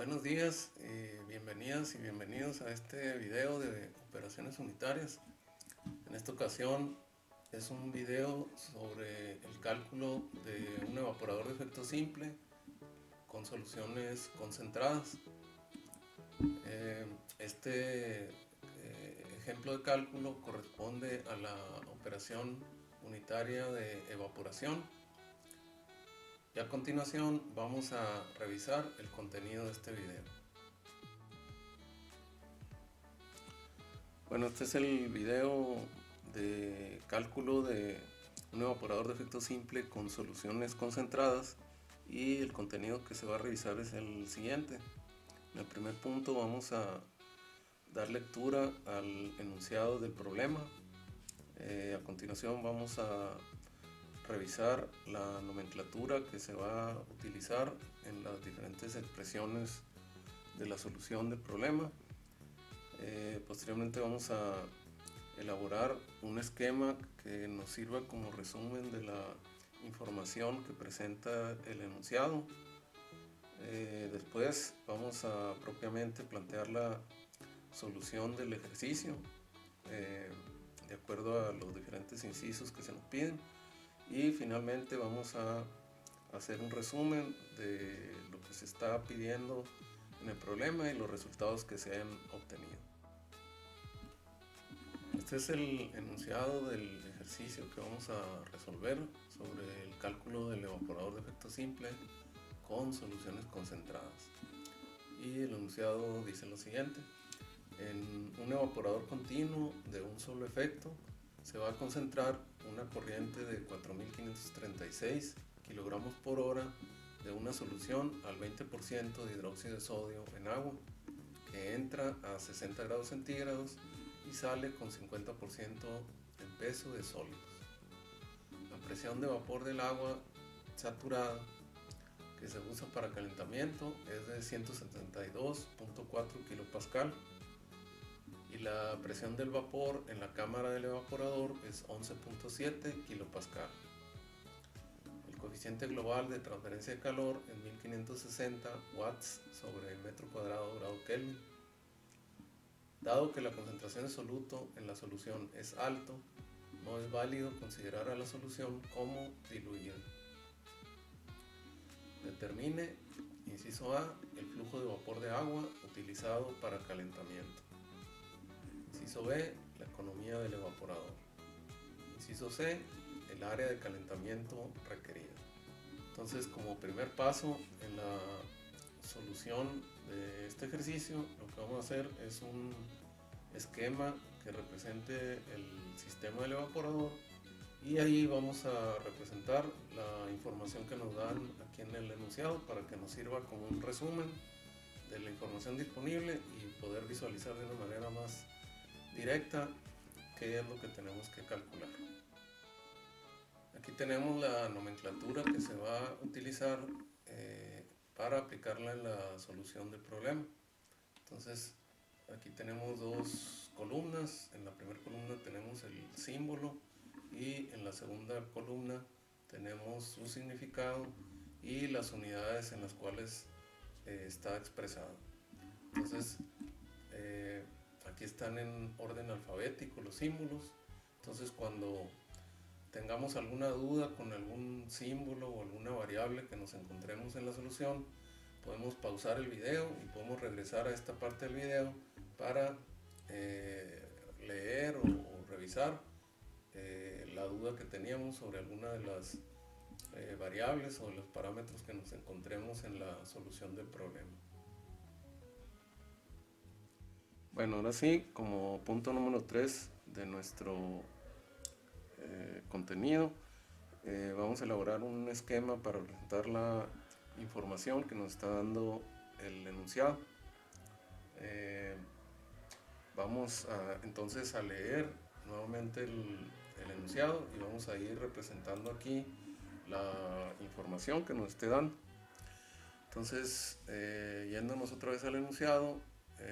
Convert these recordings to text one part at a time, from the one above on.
Buenos días, bienvenidas y bienvenidos a este video de operaciones unitarias. En esta ocasión es un video sobre el cálculo de un evaporador de efecto simple con soluciones concentradas. Este ejemplo de cálculo corresponde a la operación unitaria de evaporación. Y a continuación vamos a revisar el contenido de este video. Bueno, este es el video de cálculo de un evaporador de efecto simple con soluciones concentradas, y el contenido que se va a revisar es el siguiente. En el primer punto vamos a dar lectura al enunciado del problema. A continuación vamos a revisar la nomenclatura que se va a utilizar en las diferentes expresiones de la solución del problema. Posteriormente vamos a elaborar un esquema que nos sirva como resumen de la información que presenta el enunciado. Después vamos a propiamente plantear la solución del ejercicio de acuerdo a los diferentes incisos que se nos piden, y finalmente vamos a hacer un resumen de lo que se está pidiendo en el problema y los resultados que se han obtenido. Este es el enunciado del ejercicio que vamos a resolver sobre el cálculo del evaporador de efecto simple con soluciones concentradas. Y el enunciado dice lo siguiente: en un evaporador continuo de un solo efecto se va a concentrar una corriente de 4536 kilogramos por hora de una solución al 20% de hidróxido de sodio en agua, que entra a 60 grados centígrados y sale con 50% en peso de sólidos. La presión de vapor del agua saturada que se usa para calentamiento es de 172.4 kilopascal, y la presión del vapor en la cámara del evaporador es 11.7 kilopascal. El coeficiente global de transferencia de calor es 1560 watts sobre metro cuadrado grado Kelvin. Dado que la concentración de soluto en la solución es alto, no es válido considerar a la solución como diluida. Determine, inciso A, el flujo de vapor de agua utilizado para calentamiento. Inciso B, la economía del evaporador. Inciso C, el área de calentamiento requerida. Entonces, como primer paso en la solución de este ejercicio, lo que vamos a hacer es un esquema que represente el sistema del evaporador, y ahí vamos a representar la información que nos dan aquí en el enunciado para que nos sirva como un resumen de la información disponible y poder visualizar de una manera más directa qué es lo que tenemos que calcular. Aquí tenemos la nomenclatura que se va a utilizar para aplicarla en la solución del problema. Entonces, aquí tenemos dos columnas. En la primera columna tenemos el símbolo, y en la segunda columna tenemos su significado y las unidades en las cuales está expresado. Entonces, aquí están en orden alfabético los símbolos. Entonces, cuando tengamos alguna duda con algún símbolo o alguna variable que nos encontremos en la solución, podemos pausar el video y podemos regresar a esta parte del video para leer o revisar la duda que teníamos sobre alguna de las variables o los parámetros que nos encontremos en la solución del problema. Bueno, ahora sí, como punto número 3 de nuestro contenido, vamos a elaborar un esquema para presentar la información que nos está dando el enunciado. Vamos entonces a leer nuevamente el enunciado y vamos a ir representando aquí la información que nos esté dando. Entonces, yéndonos otra vez al enunciado,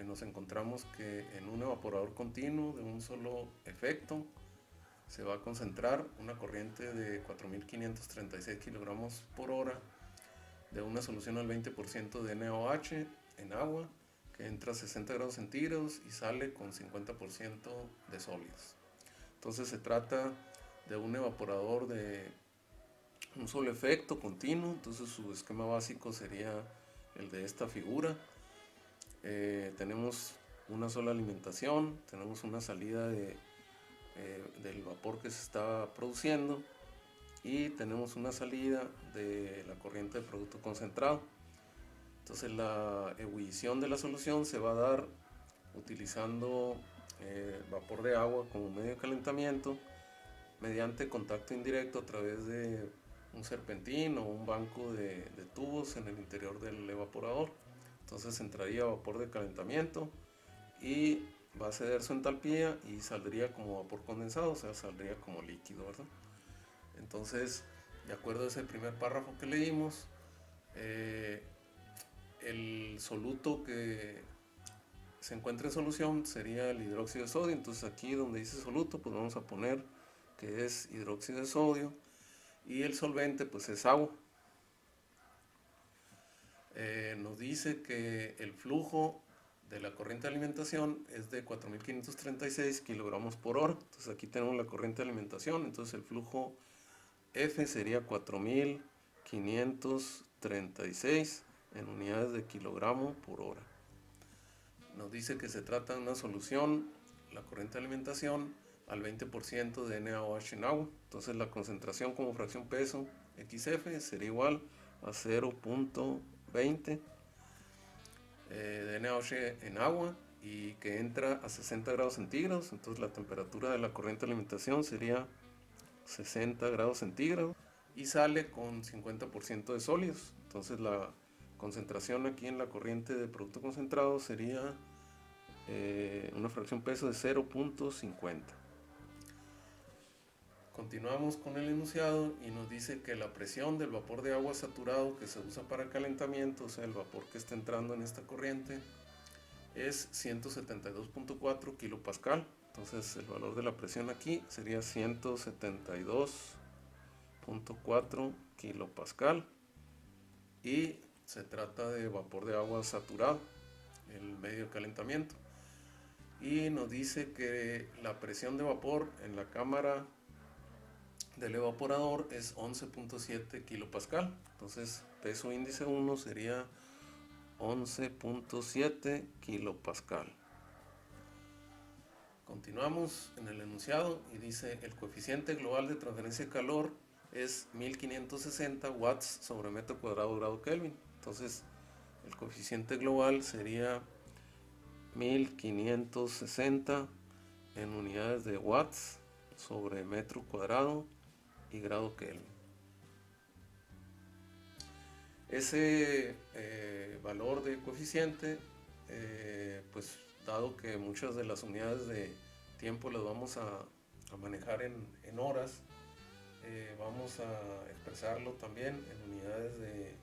nos encontramos que en un evaporador continuo de un solo efecto se va a concentrar una corriente de 4536 kilogramos por hora de una solución al 20% de NaOH en agua, que entra a 60 grados centígrados y sale con 50% de sólidos. Entonces se trata de un evaporador de un solo efecto continuo. Entonces su esquema básico sería el de esta figura. Tenemos una sola alimentación, tenemos una salida del vapor que se está produciendo y tenemos una salida de la corriente de producto concentrado. Entonces la ebullición de la solución se va a dar utilizando vapor de agua como medio de calentamiento mediante contacto indirecto a través de un serpentín o un banco de tubos en el interior del evaporador. Entonces entraría vapor de calentamiento y va a ceder su entalpía y saldría como vapor condensado, o sea, saldría como líquido, ¿verdad? Entonces, de acuerdo a ese primer párrafo que leímos, el soluto que se encuentra en solución sería el hidróxido de sodio. Entonces aquí donde dice soluto, pues vamos a poner que es hidróxido de sodio y el solvente pues es agua. Nos dice que el flujo de la corriente de alimentación es de 4.536 kilogramos por hora. Entonces aquí tenemos la corriente de alimentación, entonces el flujo F sería 4.536 en unidades de kilogramo por hora. Nos dice que se trata de una solución, la corriente de alimentación, al 20% de NaOH en agua. Entonces la concentración como fracción peso XF sería igual a 0.20 de NaOH en agua y que entra a 60 grados centígrados. Entonces la temperatura de la corriente de alimentación sería 60 grados centígrados y sale con 50% de sólidos. Entonces la concentración aquí en la corriente de producto concentrado sería una fracción peso de 0.50. Continuamos con el enunciado y nos dice que la presión del vapor de agua saturado que se usa para calentamiento, o sea, el vapor que está entrando en esta corriente, es 172.4 kilopascal. Entonces el valor de la presión aquí sería 172.4 kilopascal y se trata de vapor de agua saturado, el medio de calentamiento. Y nos dice que la presión de vapor en la cámara del evaporador es 11.7 kilopascal. Entonces peso índice 1 sería 11.7 kilopascal. Continuamos en el enunciado y dice el coeficiente global de transferencia de calor es 1560 watts sobre metro cuadrado grado Kelvin. Entonces el coeficiente global sería 1560 en unidades de watts sobre metro cuadrado y grado Kelvin. Ese valor de coeficiente, pues dado que muchas de las unidades de tiempo las vamos a manejar en horas, vamos a expresarlo también en unidades de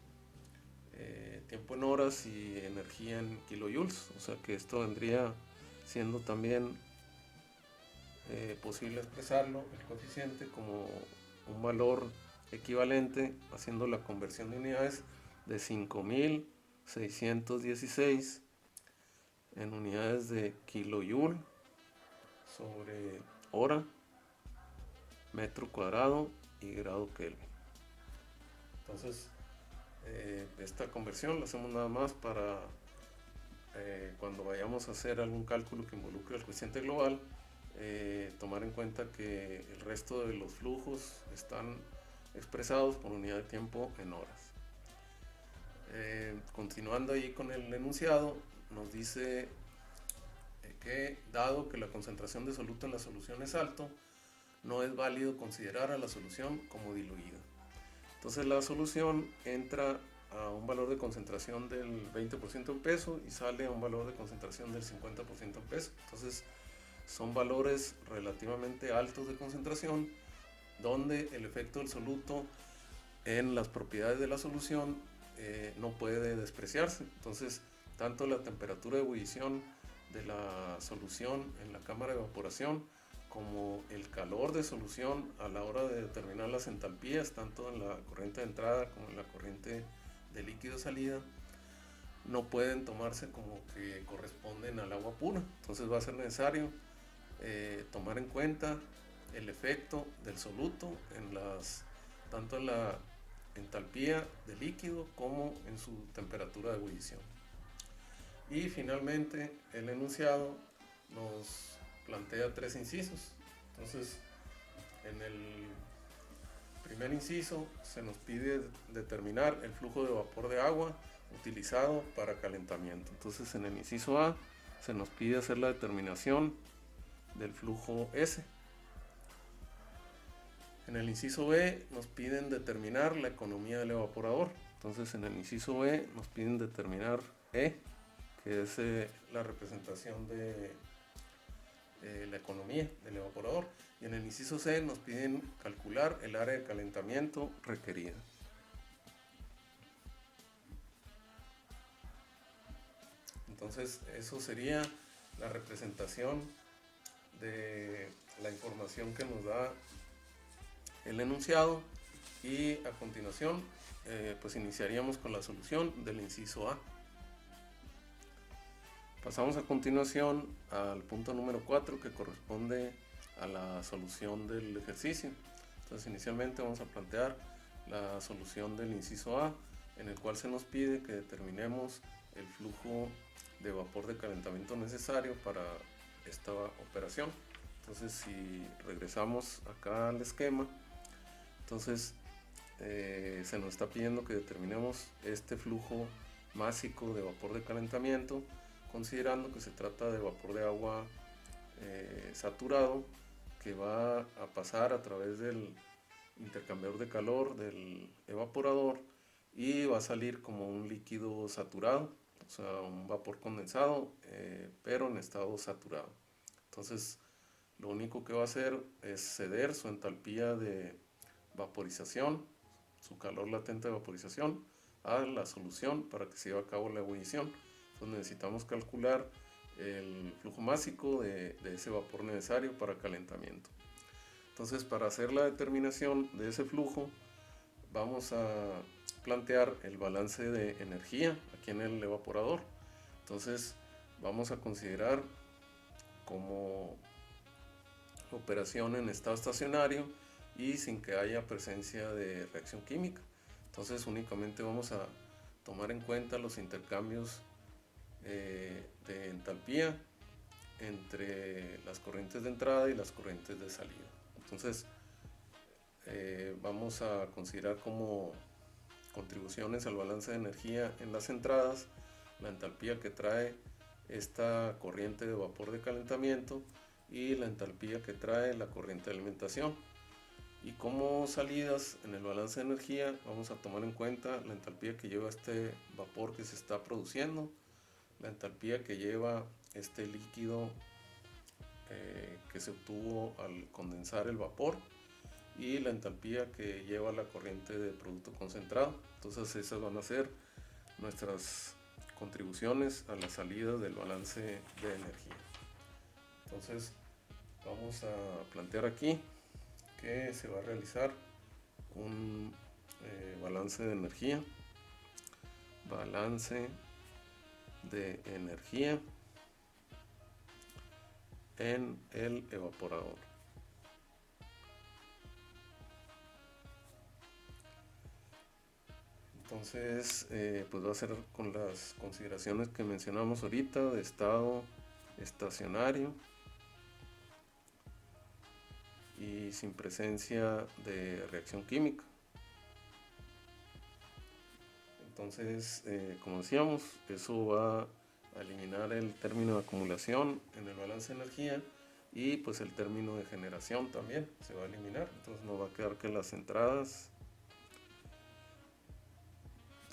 tiempo en horas y energía en kilojoules, o sea que esto vendría siendo también posible expresarlo, el coeficiente, como un valor equivalente, haciendo la conversión de unidades de 5.616 en unidades de kilojoule sobre hora, metro cuadrado y grado Kelvin. Entonces esta conversión la hacemos nada más para cuando vayamos a hacer algún cálculo que involucre el coeficiente global, tomar en cuenta que el resto de los flujos están expresados por unidad de tiempo en horas. Continuando ahí con el enunciado, nos dice que dado que la concentración de soluto en la solución es alto, no es válido considerar a la solución como diluida. Entonces la solución entra a un valor de concentración del 20% en peso y sale a un valor de concentración del 50% en peso. Entonces son valores relativamente altos de concentración donde el efecto del soluto en las propiedades de la solución no puede despreciarse. Entonces tanto la temperatura de ebullición de la solución en la cámara de evaporación como el calor de solución a la hora de determinar las entalpías, tanto en la corriente de entrada como en la corriente de líquido salida, no pueden tomarse como que corresponden al agua pura. Entonces va a ser necesario tomar en cuenta el efecto del soluto tanto en la entalpía del líquido como en su temperatura de ebullición. Y finalmente el enunciado nos plantea 3 incisos. Entonces, en el primer inciso se nos pide determinar el flujo de vapor de agua utilizado para calentamiento. Entonces, en el inciso A se nos pide hacer la determinación del flujo S. En el inciso B nos piden determinar la economía del evaporador. Entonces, en el inciso B nos piden determinar E, que es la representación de la economía del evaporador, y en el inciso C nos piden calcular el área de calentamiento requerida. Entonces eso sería la representación de la información que nos da el enunciado, y a continuación pues iniciaríamos con la solución del inciso A. Pasamos a continuación al punto número 4, que corresponde a la solución del ejercicio. Entonces inicialmente vamos a plantear la solución del inciso A, en el cual se nos pide que determinemos el flujo de vapor de calentamiento necesario para esta operación. Entonces, si regresamos acá al esquema, entonces se nos está pidiendo que determinemos este flujo másico de vapor de calentamiento, considerando que se trata de vapor de agua saturado, que va a pasar a través del intercambiador de calor del evaporador y va a salir como un líquido saturado, o sea, un vapor condensado, pero en estado saturado. Entonces, lo único que va a hacer es ceder su entalpía de vaporización, su calor latente de vaporización, a la solución para que se lleve a cabo la ebullición. Entonces necesitamos calcular el flujo másico de ese vapor necesario para calentamiento. Entonces, para hacer la determinación de ese flujo, vamos a plantear el balance de energía aquí en el evaporador. Entonces, vamos a considerar como operación en estado estacionario y sin que haya presencia de reacción química. Entonces, únicamente vamos a tomar en cuenta los intercambios de entalpía entre las corrientes de entrada y las corrientes de salida. Entonces, vamos a considerar como contribuciones al balance de energía en las entradas la entalpía que trae esta corriente de vapor de calentamiento y la entalpía que trae la corriente de alimentación. Y como salidas en el balance de energía vamos a tomar en cuenta la entalpía que lleva este vapor que se está produciendo, la entalpía que lleva este líquido que se obtuvo al condensar el vapor, y la entalpía que lleva la corriente de producto concentrado. Entonces esas van a ser nuestras contribuciones a la salida del balance de energía. Entonces vamos a plantear aquí que se va a realizar un balance de energía en el evaporador. Entonces, pues va a ser con las consideraciones que mencionamos ahorita de estado estacionario y sin presencia de reacción química. Entonces, como decíamos, eso va a eliminar el término de acumulación en el balance de energía, y pues el término de generación también se va a eliminar. Entonces nos va a quedar que las entradas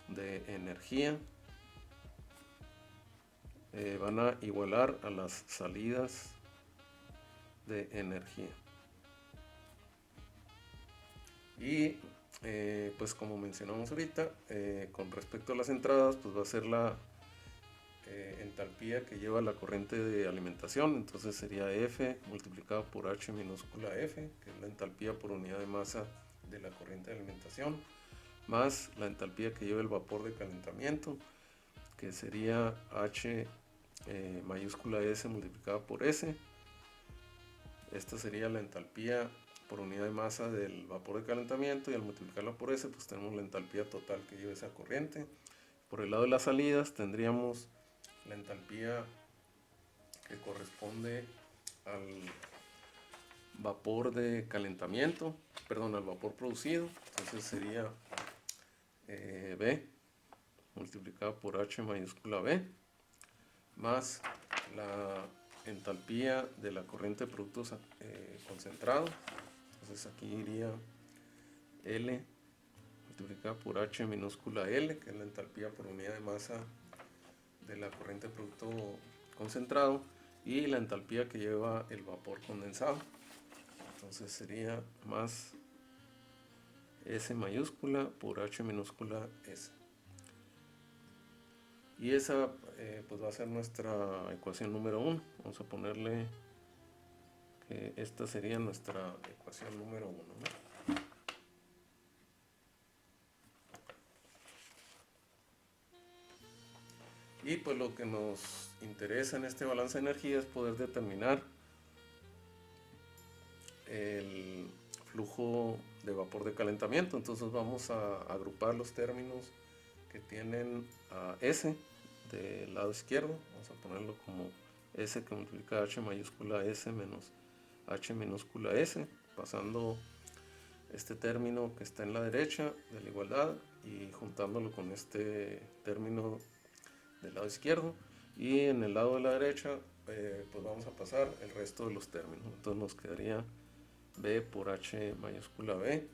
de energía van a igualar a las salidas de energía. Y pues como mencionamos ahorita, con respecto a las entradas, pues va a ser la entalpía que lleva la corriente de alimentación. Entonces sería F multiplicado por H minúscula F, que es la entalpía por unidad de masa de la corriente de alimentación, más la entalpía que lleva el vapor de calentamiento, que sería H mayúscula S multiplicada por S. Esta sería la entalpía por unidad de masa del vapor de calentamiento, y al multiplicarla por S pues tenemos la entalpía total que lleva esa corriente. Por el lado de las salidas tendríamos la entalpía que corresponde al vapor de calentamiento, perdón, al vapor producido. Entonces sería B multiplicado por H mayúscula B más la entalpía de la corriente de productos concentrado. Entonces aquí iría L multiplicado por H minúscula L, que es la entalpía por unidad de masa de la corriente de producto concentrado, y la entalpía que lleva el vapor condensado. Entonces sería más S mayúscula por H minúscula S. Y esa pues va a ser nuestra ecuación número 1. Vamos a ponerle que esta sería nuestra ecuación número 1, ¿no? Y pues lo que nos interesa en este balance de energía es poder determinar el flujo de vapor de calentamiento. Entonces vamos a agrupar los términos que tienen a S del lado izquierdo. Vamos a ponerlo como S que multiplica H mayúscula S menos H minúscula S, pasando este término que está en la derecha de la igualdad y juntándolo con este término del lado izquierdo, y en el lado de la derecha pues vamos a pasar el resto de los términos. Entonces nos quedaría B por H mayúscula B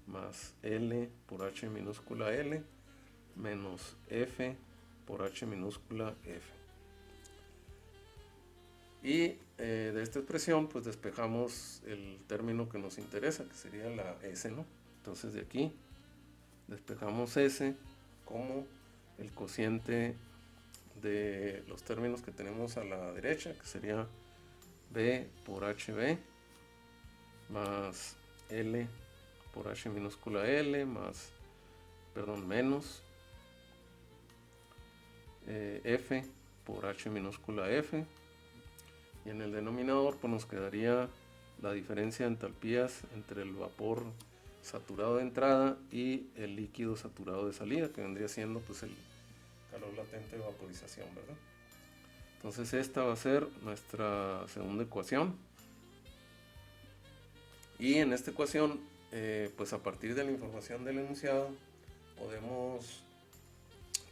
más L por H minúscula L menos F por H minúscula F. Y de esta expresión pues despejamos el término que nos interesa, que sería la S, ¿no? Entonces de aquí despejamos S como el cociente de los términos que tenemos a la derecha, que sería B por HB más L por H minúscula L más, perdón, menos F por H minúscula F, y en el denominador pues nos quedaría la diferencia de entalpías entre el vapor saturado de entrada y el líquido saturado de salida, que vendría siendo pues el calor latente de vaporización, ¿verdad? Entonces esta va a ser nuestra segunda ecuación, y en esta ecuación pues a partir de la información del enunciado podemos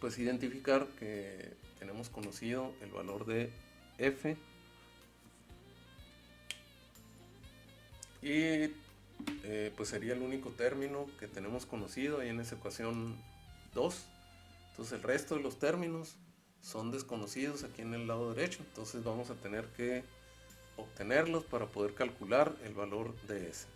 pues identificar que tenemos conocido el valor de F, y pues sería el único término que tenemos conocido ahí en esa ecuación 2. Entonces el resto de los términos son desconocidos aquí en el lado derecho, entonces vamos a tener que obtenerlos para poder calcular el valor de S.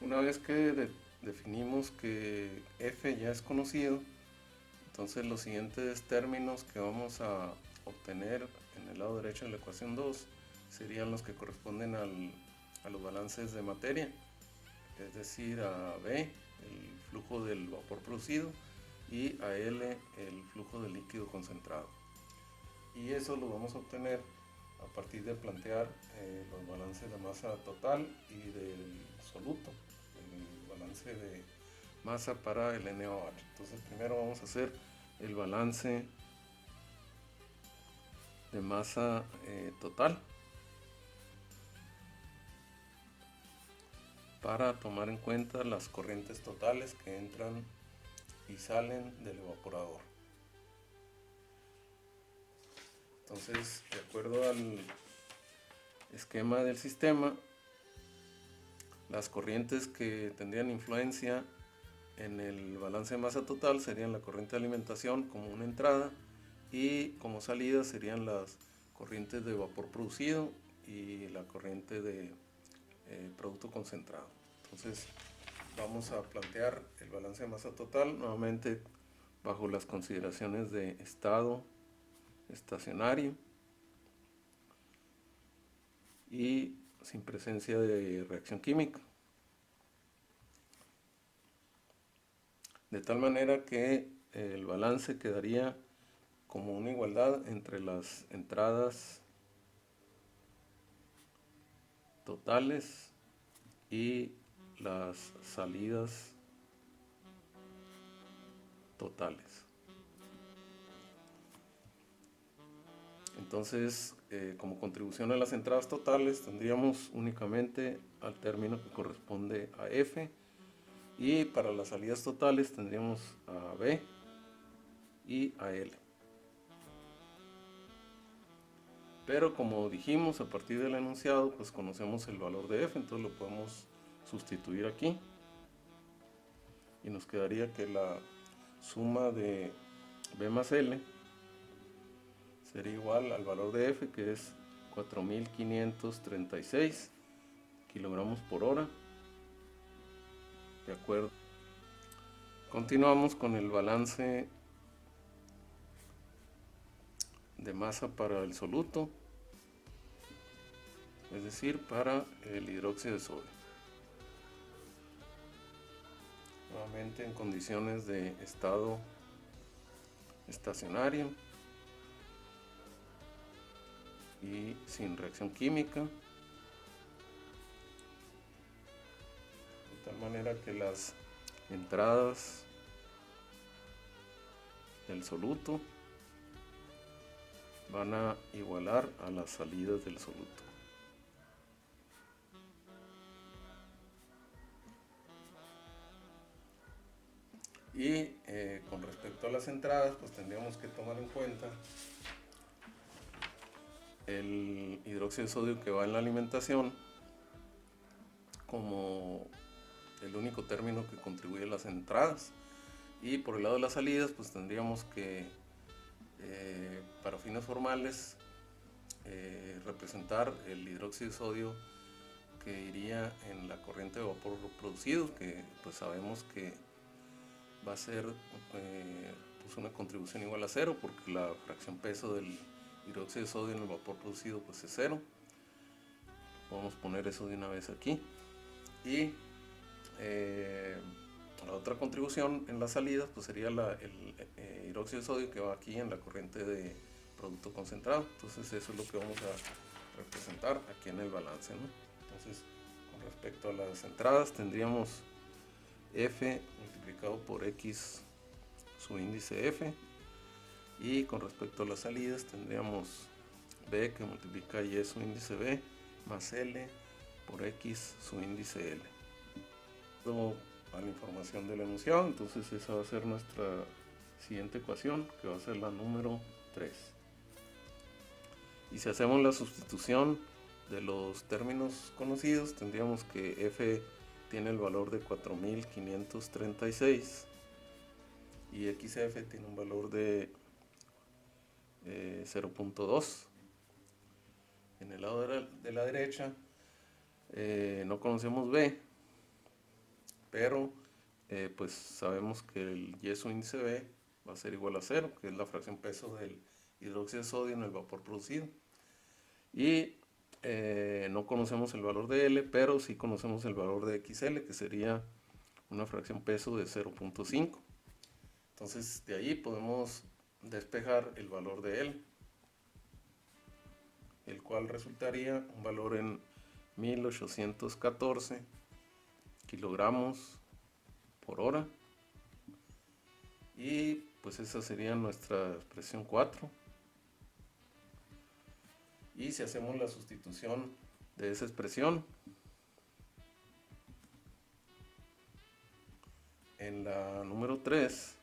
Una vez que definimos que F ya es conocido, entonces los siguientes términos que vamos a obtener en el lado derecho de la ecuación 2 serían los que corresponden a los balances de materia, es decir, a B, el flujo del vapor producido, y a L, el flujo del líquido concentrado. Y eso lo vamos a obtener a partir de plantear los balances de masa total y del soluto, el balance de masa para el NaOH. Entonces primero vamos a hacer el balance de masa total para tomar en cuenta las corrientes totales que entran y salen del evaporador. Entonces, de acuerdo al esquema del sistema, las corrientes que tendrían influencia en el balance de masa total serían la corriente de alimentación como una entrada, y como salida serían las corrientes de vapor producido y la corriente de producto concentrado. Entonces vamos a plantear el balance de masa total nuevamente bajo las consideraciones de estado estacionario y sin presencia de reacción química. de tal manera que el balance quedaría como una igualdad entre las entradas totales y las salidas totales. Entonces, como contribución a las entradas totales tendríamos únicamente al término que corresponde a F, y para las salidas totales tendríamos a B y a L. Pero como dijimos, a partir del enunciado pues conocemos el valor de F, entonces lo podemos sustituir aquí y nos quedaría que la suma de B más L sería igual al valor de F, que es 4.536 kilogramos por hora. De acuerdo. Continuamos con el balance de masa para el soluto, es decir, para el hidróxido de sodio. Nuevamente en condiciones de estado estacionario y sin reacción química, de tal manera que las entradas del soluto van a igualar a las salidas del soluto. Y con respecto a las entradas, pues tendríamos que tomar en cuenta el hidróxido de sodio que va en la alimentación como el único término que contribuye a las entradas, y por el lado de las salidas pues tendríamos que para fines formales representar el hidróxido de sodio que iría en la corriente de vapor producido, que pues sabemos que va a ser pues una contribución igual a cero, porque la fracción peso del hidróxido de sodio en el vapor producido pues es cero. Podemos poner eso de una vez aquí. Y la otra contribución en las salidas pues sería el hidróxido de sodio que va aquí en la corriente de producto concentrado. Entonces eso es lo que vamos a representar aquí en el balance, ¿no? Entonces, con respecto a las entradas tendríamos F multiplicado por X su índice F, y con respecto a las salidas tendríamos B que multiplica Y su índice B más L por X su índice L. A la información del enunciado, entonces esa va a ser nuestra siguiente ecuación, que va a ser la número 3. Y si hacemos la sustitución de los términos conocidos, tendríamos que F tiene el valor de 4.536 y XF tiene un valor de 0.2. En el lado de la derecha no conocemos B, pero pues sabemos que el Y su índice B va a ser igual a 0, que es la fracción peso del hidróxido de sodio en el vapor producido. Y no conocemos el valor de L, pero sí conocemos el valor de XL, que sería una fracción peso de 0.5. Entonces de ahí podemos despejar el valor de L, el cual resultaría un valor en 1814 kilogramos por hora, y pues esa sería nuestra expresión 4. Y si hacemos la sustitución de esa expresión en la número 3,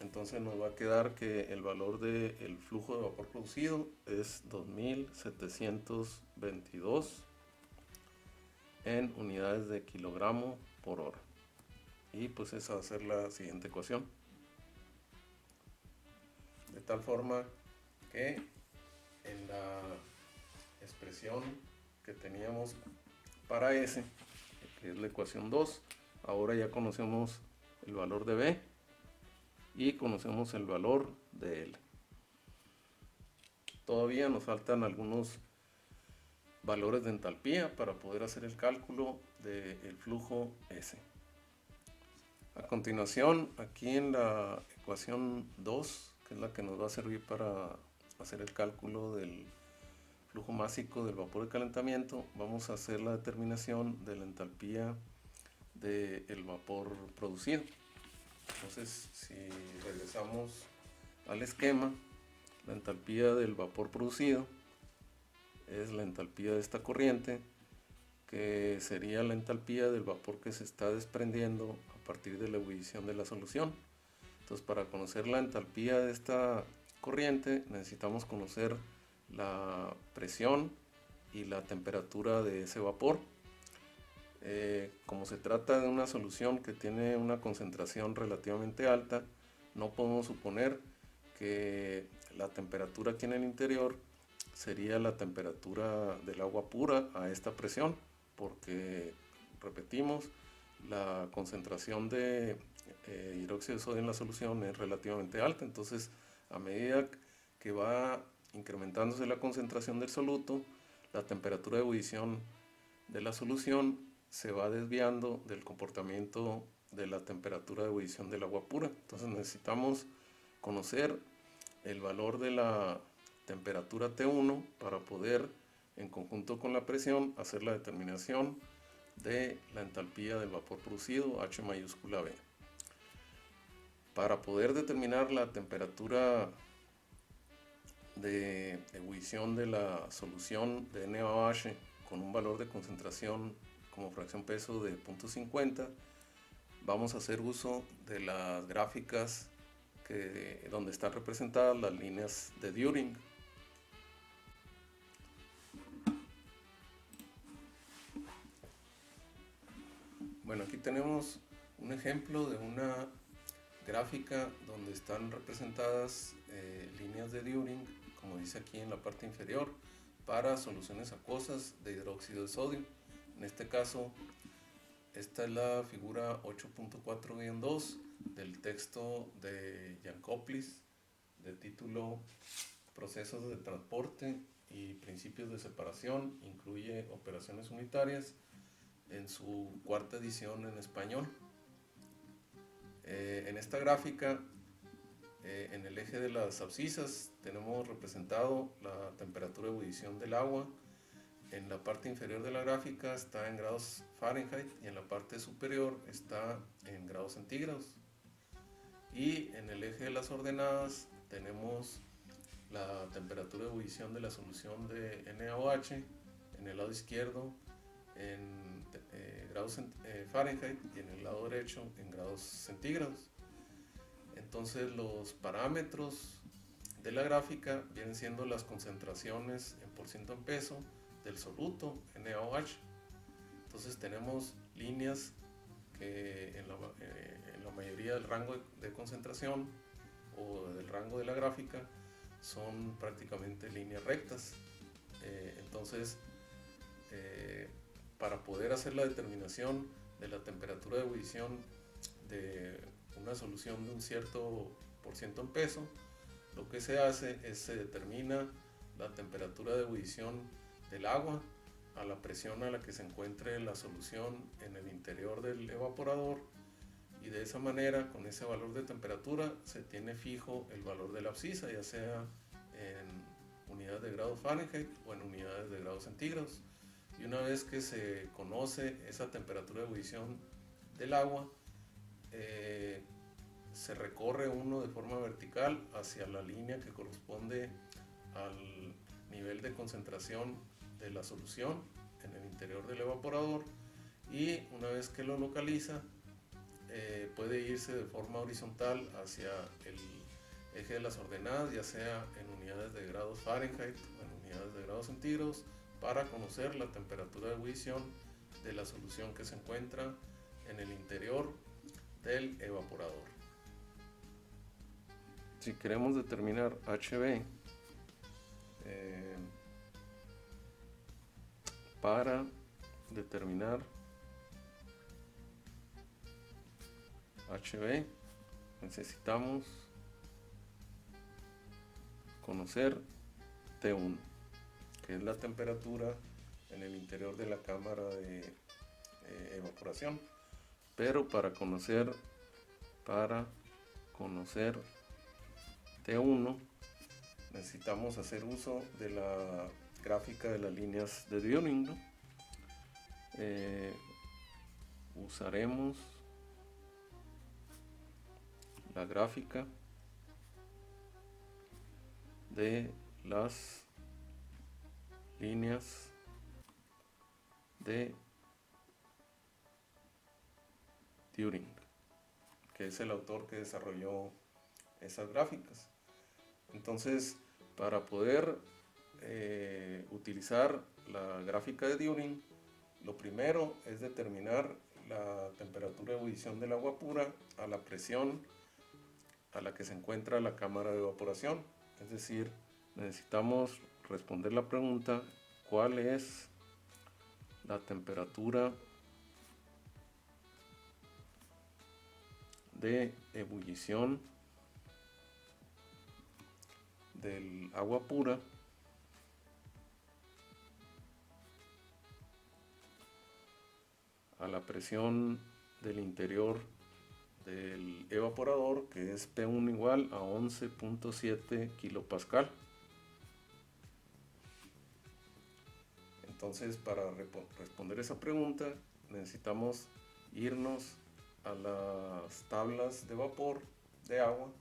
entonces nos va a quedar que el valor del flujo de vapor producido es 2722 en unidades de kilogramo por hora. Y pues esa va a ser la siguiente ecuación. De tal forma que en la expresión que teníamos para S, que es la ecuación 2, ahora ya conocemos el valor de B y conocemos el valor de L. Todavía nos faltan algunos valores de entalpía para poder hacer el cálculo del flujo S. A continuación, aquí en la ecuación 2, que es la que nos va a servir para hacer el cálculo del flujo másico del vapor de calentamiento, vamos a hacer la determinación de la entalpía del vapor producido. Entonces, si regresamos al esquema, la entalpía del vapor producido es la entalpía de esta corriente, que sería la entalpía del vapor que se está desprendiendo a partir de la ebullición de la solución. Entonces, para conocer la entalpía de esta corriente necesitamos conocer la presión y la temperatura de ese vapor. Como se trata de una solución que tiene una concentración relativamente alta, no podemos suponer que la temperatura aquí en el interior sería la temperatura del agua pura a esta presión, porque, repetimos, la concentración de hidróxido de sodio en la solución es relativamente alta. Entonces, a medida que va incrementándose la concentración del soluto, la temperatura de ebullición de la solución se va desviando del comportamiento de la temperatura de ebullición del agua pura. Entonces necesitamos conocer el valor de la temperatura T1 para poder, en conjunto con la presión, hacer la determinación de la entalpía del vapor producido, H mayúscula B. Para poder determinar la temperatura de ebullición de la solución de NaOH con un valor de concentración como fracción peso de 0.50, vamos a hacer uso de las gráficas donde están representadas las líneas de Düring. Bueno, aquí tenemos un ejemplo de una gráfica donde están representadas líneas de Düring, como dice aquí en la parte inferior, para soluciones acuosas de hidróxido de sodio. En este caso, esta es la figura 8.4-2 del texto de Jankoplis, de título Procesos de transporte y principios de separación, incluye operaciones unitarias, en su cuarta edición en español. En esta gráfica, en el eje de las abscisas, tenemos representado la temperatura de ebullición del agua. En la parte inferior de la gráfica está en grados Fahrenheit y en la parte superior está en grados centígrados. Y en el eje de las ordenadas tenemos la temperatura de ebullición de la solución de NaOH en el lado izquierdo en grados Fahrenheit y en el lado derecho en grados centígrados. Entonces los parámetros de la gráfica vienen siendo las concentraciones en porciento en peso del soluto NaOH. Entonces tenemos líneas que en la mayoría del rango de concentración o del rango de la gráfica son prácticamente líneas rectas. Entonces, para poder hacer la determinación de la temperatura de ebullición de una solución de un cierto porciento en peso, lo que se hace es se determina la temperatura de ebullición del agua a la presión a la que se encuentre la solución en el interior del evaporador, y de esa manera, con ese valor de temperatura, se tiene fijo el valor de la abscisa, ya sea en unidades de grados Fahrenheit o en unidades de grados centígrados. Y una vez que se conoce esa temperatura de ebullición del agua, se recorre uno de forma vertical hacia la línea que corresponde al nivel de concentración de la solución en el interior del evaporador, y una vez que lo localiza, puede irse de forma horizontal hacia el eje de las ordenadas, ya sea en unidades de grados Fahrenheit o en unidades de grados centígrados, para conocer la temperatura de ebullición de la solución que se encuentra en el interior del evaporador. Si queremos determinar HB, para determinar HB necesitamos conocer T1, que es la temperatura en el interior de la cámara de evaporación. Pero para conocer para conocer T1 necesitamos hacer uso de la gráfica de las líneas de Dunning, ¿no? Usaremos la gráfica de las líneas de Turing, que es el autor que desarrolló esas gráficas. Entonces, para poder utilizar la gráfica de Turing, lo primero es determinar la temperatura de ebullición del agua pura a la presión a la que se encuentra la cámara de evaporación. Es decir, necesitamos responder la pregunta: ¿cuál es la temperatura de ebullición del agua pura a la presión del interior del evaporador, que es P1 igual a 11.7 kilopascal? Entonces, para responder esa pregunta necesitamos irnos a las tablas de vapor de agua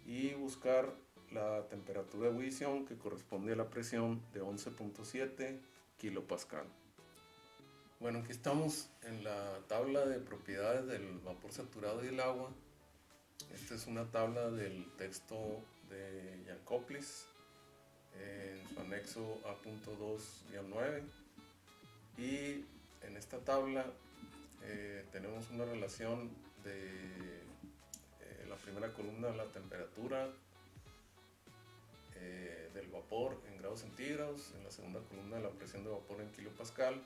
y buscar la temperatura de ebullición que corresponde a la presión de 11.7 kilopascal. Bueno, aquí estamos en la tabla de propiedades del vapor saturado y el agua. Esta es una tabla del texto de Jankoplis en su anexo A.2-9, y en esta tabla tenemos una relación de la primera columna, la temperatura del vapor en grados centígrados, en la segunda columna la presión de vapor en kilopascal,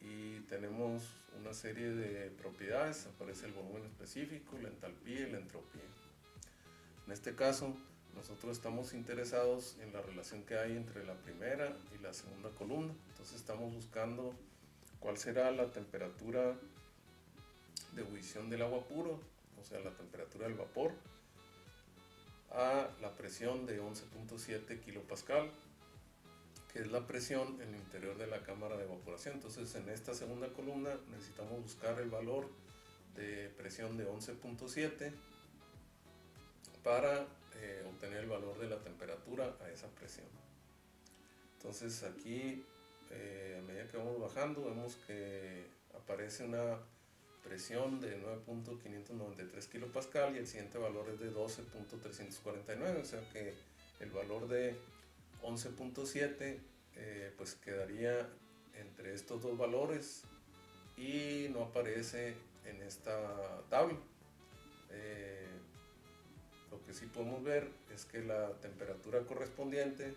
y tenemos una serie de propiedades. Aparece el volumen específico, la entalpía y la entropía. En este caso nosotros estamos interesados en la relación que hay entre la primera y la segunda columna. Entonces estamos buscando cuál será la temperatura de ebullición del agua puro, o sea, la temperatura del vapor, a la presión de 11.7 kilopascal, que es la presión en el interior de la cámara de evaporación. Entonces, en esta segunda columna necesitamos buscar el valor de presión de 11.7 para obtener el valor de la temperatura a esa presión. Entonces, aquí a medida que vamos bajando vemos que aparece una presión de 9.593 kilopascal y el siguiente valor es de 12.349, o sea que el valor de 11.7 pues quedaría entre estos dos valores y no aparece en esta tabla. Lo que sí podemos ver es que la temperatura correspondiente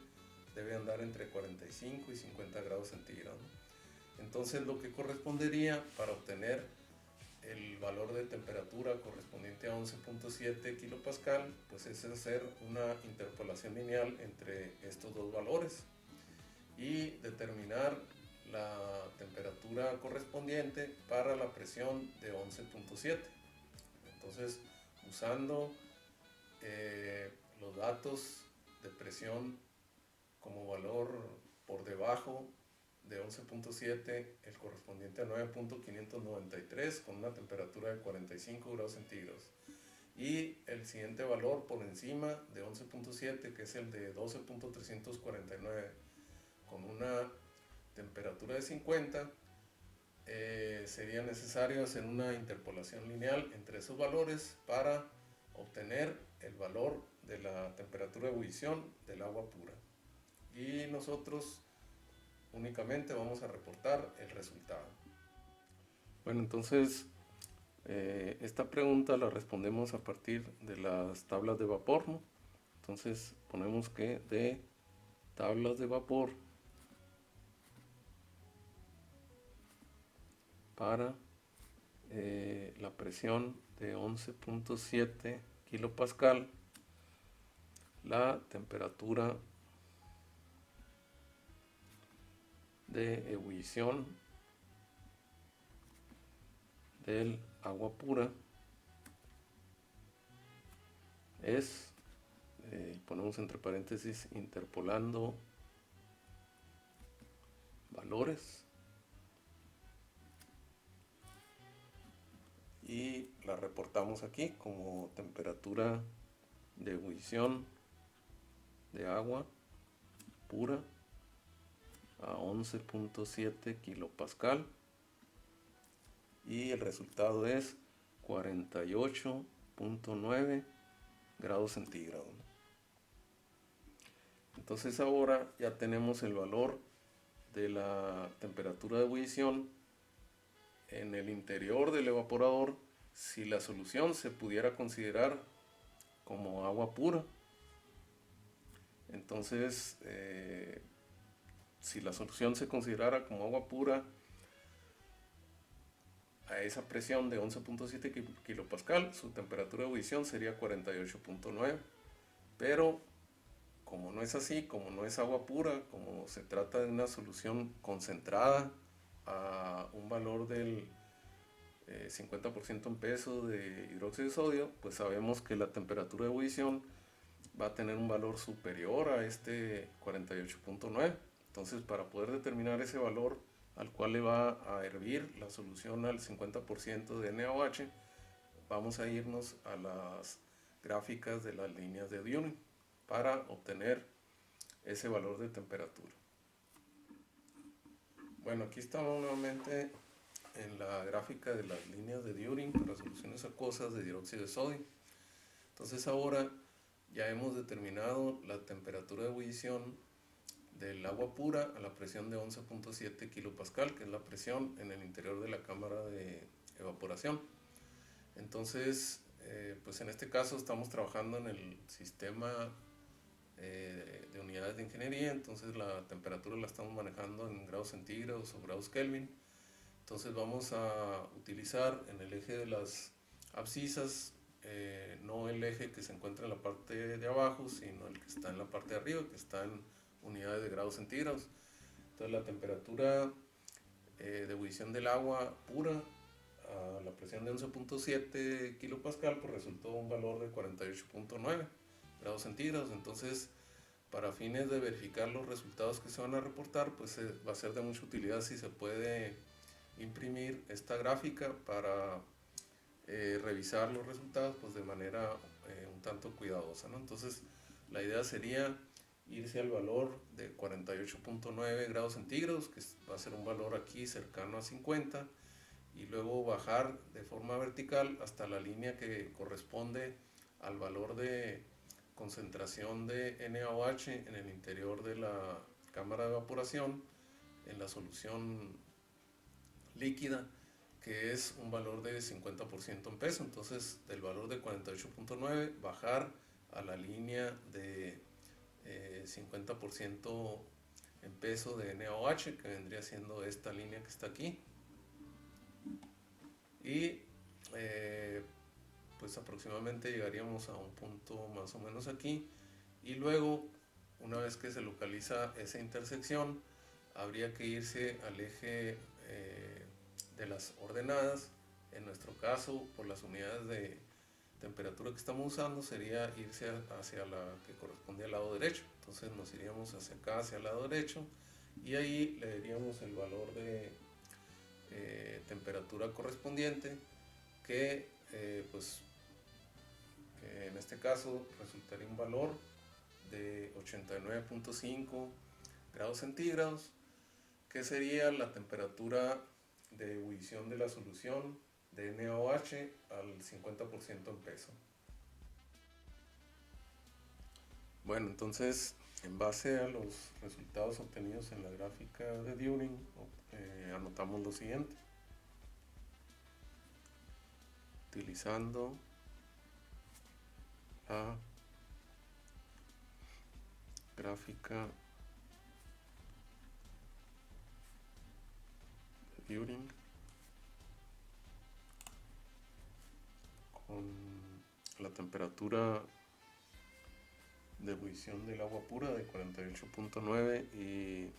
debe andar entre 45 y 50 grados centígrados. Entonces, lo que correspondería para obtener el valor de temperatura correspondiente a 11.7 kilopascal, pues es hacer una interpolación lineal entre estos dos valores y determinar la temperatura correspondiente para la presión de 11.7. Entonces, usando los datos de presión como valor por debajo de 11.7, el correspondiente a 9.593 con una temperatura de 45 grados centígrados, y el siguiente valor por encima de 11.7, que es el de 12.349 con una temperatura de 50, sería necesario hacer una interpolación lineal entre esos valores para obtener el valor de la temperatura de ebullición del agua pura, y nosotros únicamente vamos a reportar el resultado. Bueno, entonces esta pregunta la respondemos a partir de las tablas de vapor, ¿no? Entonces ponemos que de tablas de vapor para la presión de 11.7 kilopascal, la temperatura de ebullición del agua pura es, ponemos entre paréntesis, interpolando valores, y la reportamos aquí como temperatura de ebullición de agua pura a 11.7 kilopascal, y el resultado es 48.9 grados centígrados. Entonces ahora ya tenemos el valor de la temperatura de ebullición en el interior del evaporador si la solución se pudiera considerar como agua pura. Entonces, si la solución se considerara como agua pura a esa presión de 11.7 kilopascal, su temperatura de ebullición sería 48.9. Pero como no es así, como no es agua pura, como se trata de una solución concentrada a un valor del 50% en peso de hidróxido de sodio, pues sabemos que la temperatura de ebullición va a tener un valor superior a este 48.9. Entonces, para poder determinar ese valor al cual le va a hervir la solución al 50% de NaOH, vamos a irnos a las gráficas de las líneas de Dunning para obtener ese valor de temperatura. Bueno, aquí estamos nuevamente en la gráfica de las líneas de Dunning para soluciones acuosas de dióxido de sodio. Entonces ahora ya hemos determinado la temperatura de ebullición del agua pura a la presión de 11.7 kilopascal, que es la presión en el interior de la cámara de evaporación. Entonces, pues en este caso estamos trabajando en el sistema de unidades de ingeniería, entonces la temperatura la estamos manejando en grados centígrados o grados Kelvin. Entonces vamos a utilizar en el eje de las abscisas, no el eje que se encuentra en la parte de abajo, sino el que está en la parte de arriba, que está en unidades de grados centígrados. Entonces la temperatura de ebullición del agua pura a la presión de 11.7 kilopascal, pues resultó un valor de 48.9 grados centígrados. Entonces, para fines de verificar los resultados que se van a reportar, pues va a ser de mucha utilidad si se puede imprimir esta gráfica para revisar los resultados pues de manera un tanto cuidadosa, ¿no? Entonces la idea sería irse al valor de 48.9 grados centígrados, que va a ser un valor aquí cercano a 50, y luego bajar de forma vertical hasta la línea que corresponde al valor de concentración de NaOH en el interior de la cámara de evaporación en la solución líquida, que es un valor de 50% en peso. Entonces, del valor de 48.9 bajar a la línea de 50% en peso de NaOH, que vendría siendo esta línea que está aquí, y pues aproximadamente llegaríamos a un punto más o menos aquí, y luego una vez que se localiza esa intersección habría que irse al eje de las ordenadas. En nuestro caso, por las unidades de temperatura que estamos usando, sería irse hacia la que corresponde al lado derecho. Entonces nos iríamos hacia acá, hacia el lado derecho, y ahí le daríamos el valor de temperatura correspondiente, que pues que en este caso resultaría un valor de 89.5 grados centígrados, que sería la temperatura de ebullición de la solución de NaOH al 50% en peso. Bueno, entonces, en base a los resultados obtenidos en la gráfica de Dunning, anotamos lo siguiente. Utilizando la gráfica de Dunning con la temperatura de ebullición del agua pura de 48.9 y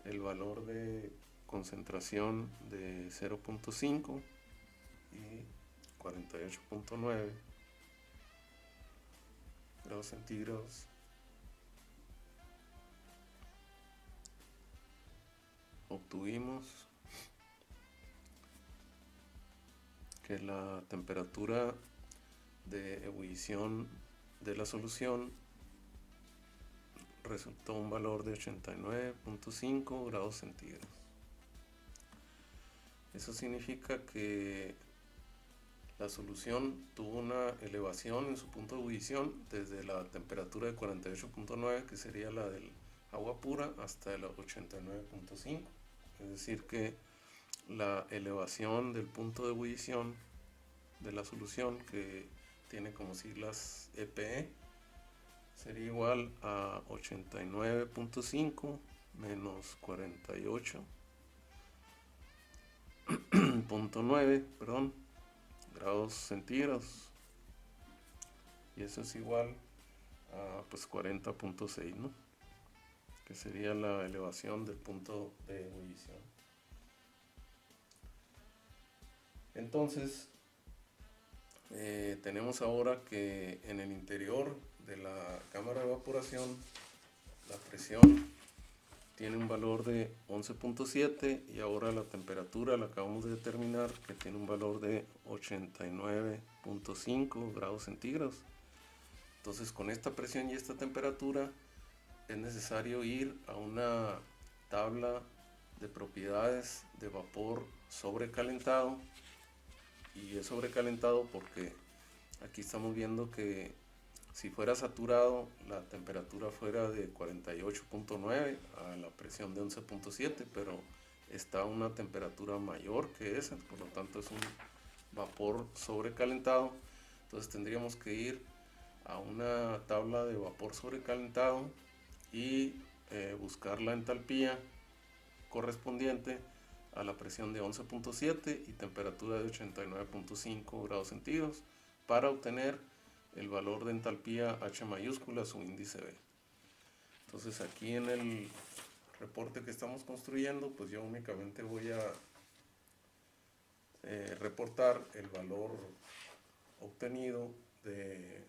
el valor de concentración de 0.5 y 48.9, grados centígrados, obtuvimos que la temperatura de ebullición de la solución resultó un valor de 89.5 grados centígrados. Eso significa que la solución tuvo una elevación en su punto de ebullición desde la temperatura de 48.9, que sería la del agua pura, hasta el 89.5. Es decir que la elevación del punto de ebullición de la solución, que tiene como siglas EPE, sería igual a 89.5 menos 48.9, grados centígrados, y eso es igual a 40.6, ¿no? Que sería la elevación del punto de ebullición. Entonces tenemos ahora que en el interior de la cámara de evaporación la presión tiene un valor de 11.7 y ahora la temperatura la acabamos de determinar que tiene un valor de 89.5 grados centígrados. Entonces, con esta presión y esta temperatura es necesario ir a una tabla de propiedades de vapor sobrecalentado, y es sobrecalentado porque aquí estamos viendo que si fuera saturado la temperatura fuera de 48.9 a la presión de 11.7, pero está a una temperatura mayor que esa, por lo tanto es un vapor sobrecalentado. Entonces tendríamos que ir a una tabla de vapor sobrecalentado y buscar la entalpía correspondiente a la presión de 11.7 y temperatura de 89.5 grados centígrados para obtener el valor de entalpía H mayúscula, su índice B. Entonces aquí en el reporte que estamos construyendo, pues yo únicamente voy a reportar el valor obtenido de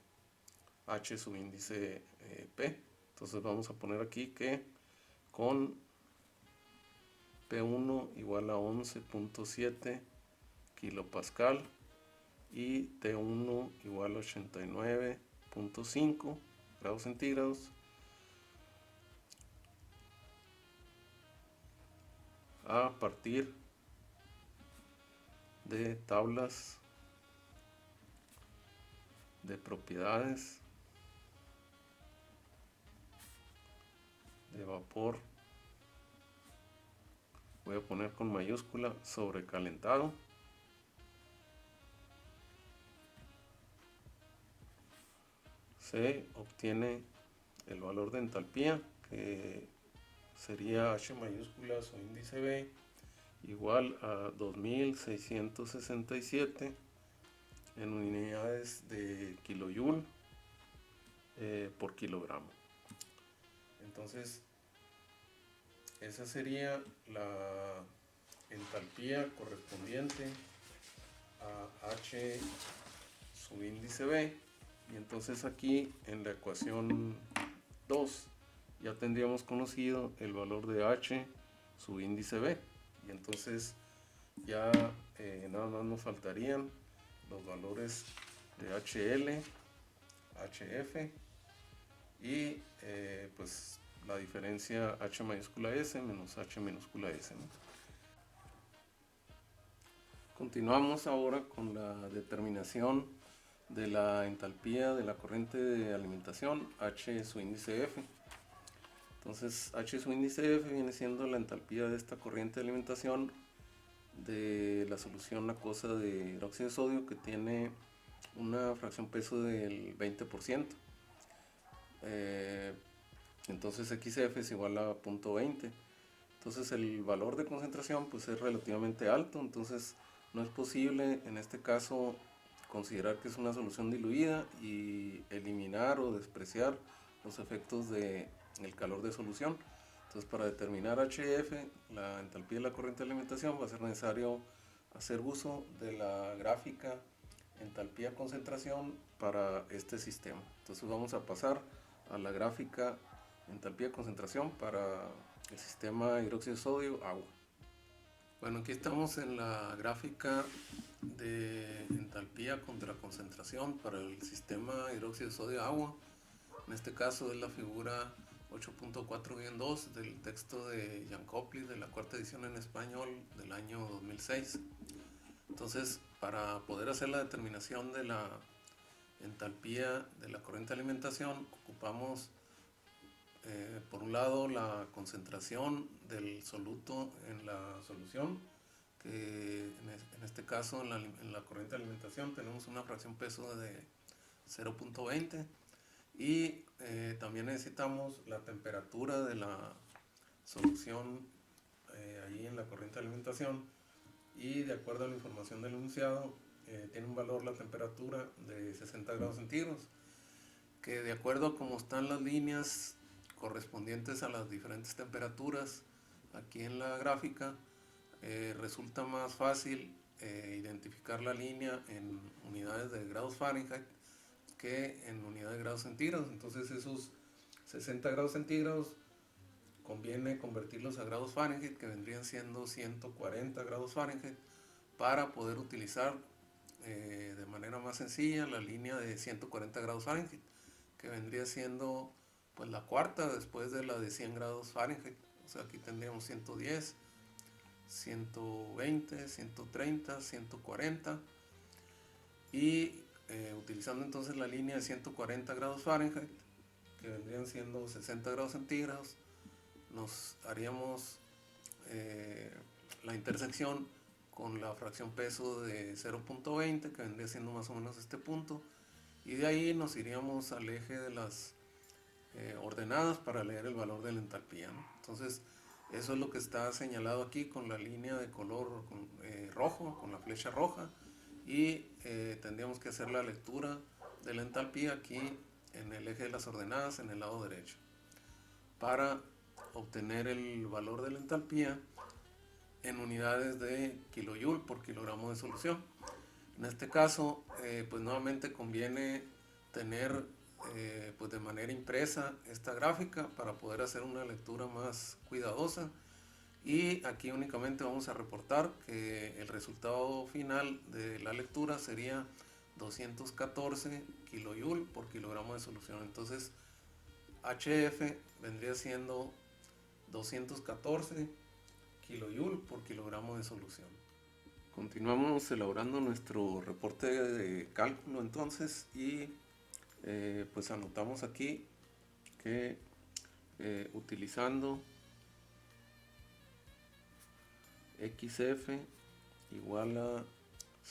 H subíndice P. Entonces vamos a poner aquí que con P1 igual a 11.7 kilopascal y T1 igual a 89.5 grados centígrados, a partir de tablas de propiedades de vapor, voy a poner con mayúscula sobrecalentado, se obtiene el valor de entalpía, que sería H mayúscula su índice B igual a 2667 en unidades de kilojoule por kilogramo. Entonces esa sería la entalpía correspondiente a H subíndice B, y entonces aquí en la ecuación 2 ya tendríamos conocido el valor de H subíndice B, y entonces ya nada más nos faltarían los valores de HL, HF y pues la diferencia H mayúscula S menos H minúscula S, ¿no? Continuamos ahora con la determinación de la entalpía de la corriente de alimentación H su índice F. Entonces H su índice F viene siendo la entalpía de esta corriente de alimentación de la solución acuosa de hidróxido de sodio, que tiene una fracción peso del 20%. Entonces XF es igual a 0.20. Entonces el valor de concentración pues es relativamente alto, entonces no es posible en este caso considerar que es una solución diluida y eliminar o despreciar los efectos del calor de solución. Entonces para determinar HF, la entalpía de la corriente de alimentación, va a ser necesario hacer uso de la gráfica entalpía concentración para este sistema. Entonces vamos a pasar a la gráfica entalpía concentración para el sistema hidróxido de sodio agua. Bueno, aquí estamos en la gráfica de entalpía contra concentración para el sistema hidróxido de sodio agua. En este caso es la figura 8.4-2 del texto de Jan Copley de la cuarta edición en español del año 2006. Entonces, para poder hacer la determinación de la entalpía de la corriente de alimentación, ocupamos por un lado la concentración del soluto en la solución, que en este caso en la corriente de alimentación tenemos una fracción peso de 0.20, y también necesitamos la temperatura de la solución allí en la corriente de alimentación, y de acuerdo a la información del enunciado tiene un valor la temperatura de 60 grados centígrados, que de acuerdo a cómo están las líneas correspondientes a las diferentes temperaturas aquí en la gráfica, resulta más fácil identificar la línea en unidades de grados Fahrenheit que en unidades de grados centígrados. Entonces esos 60 grados centígrados conviene convertirlos a grados Fahrenheit, que vendrían siendo 140 grados Fahrenheit, para poder utilizar de manera más sencilla la línea de 140 grados Fahrenheit, que vendría siendo pues la cuarta después de la de 100 grados Fahrenheit. O sea, aquí tendríamos 110, 120, 130, 140, y utilizando entonces la línea de 140 grados Fahrenheit, que vendrían siendo 60 grados centígrados, nos haríamos la intersección con la fracción peso de 0.20, que vendría siendo más o menos este punto, y de ahí nos iríamos al eje de las ordenadas para leer el valor de la entalpía, ¿no? Entonces eso es lo que está señalado aquí con la línea de color rojo, con la flecha roja, y tendríamos que hacer la lectura de la entalpía aquí en el eje de las ordenadas en el lado derecho para obtener el valor de la entalpía en unidades de kilojoule por kilogramo de solución. En este caso, pues nuevamente conviene tener pues de manera impresa esta gráfica para poder hacer una lectura más cuidadosa, y aquí únicamente vamos a reportar que el resultado final de la lectura sería 214 kilojoule por kilogramo de solución. Entonces HF vendría siendo 214 kilojoule por kilogramo de solución. Continuamos elaborando nuestro reporte de cálculo entonces, y pues anotamos aquí que utilizando XF igual a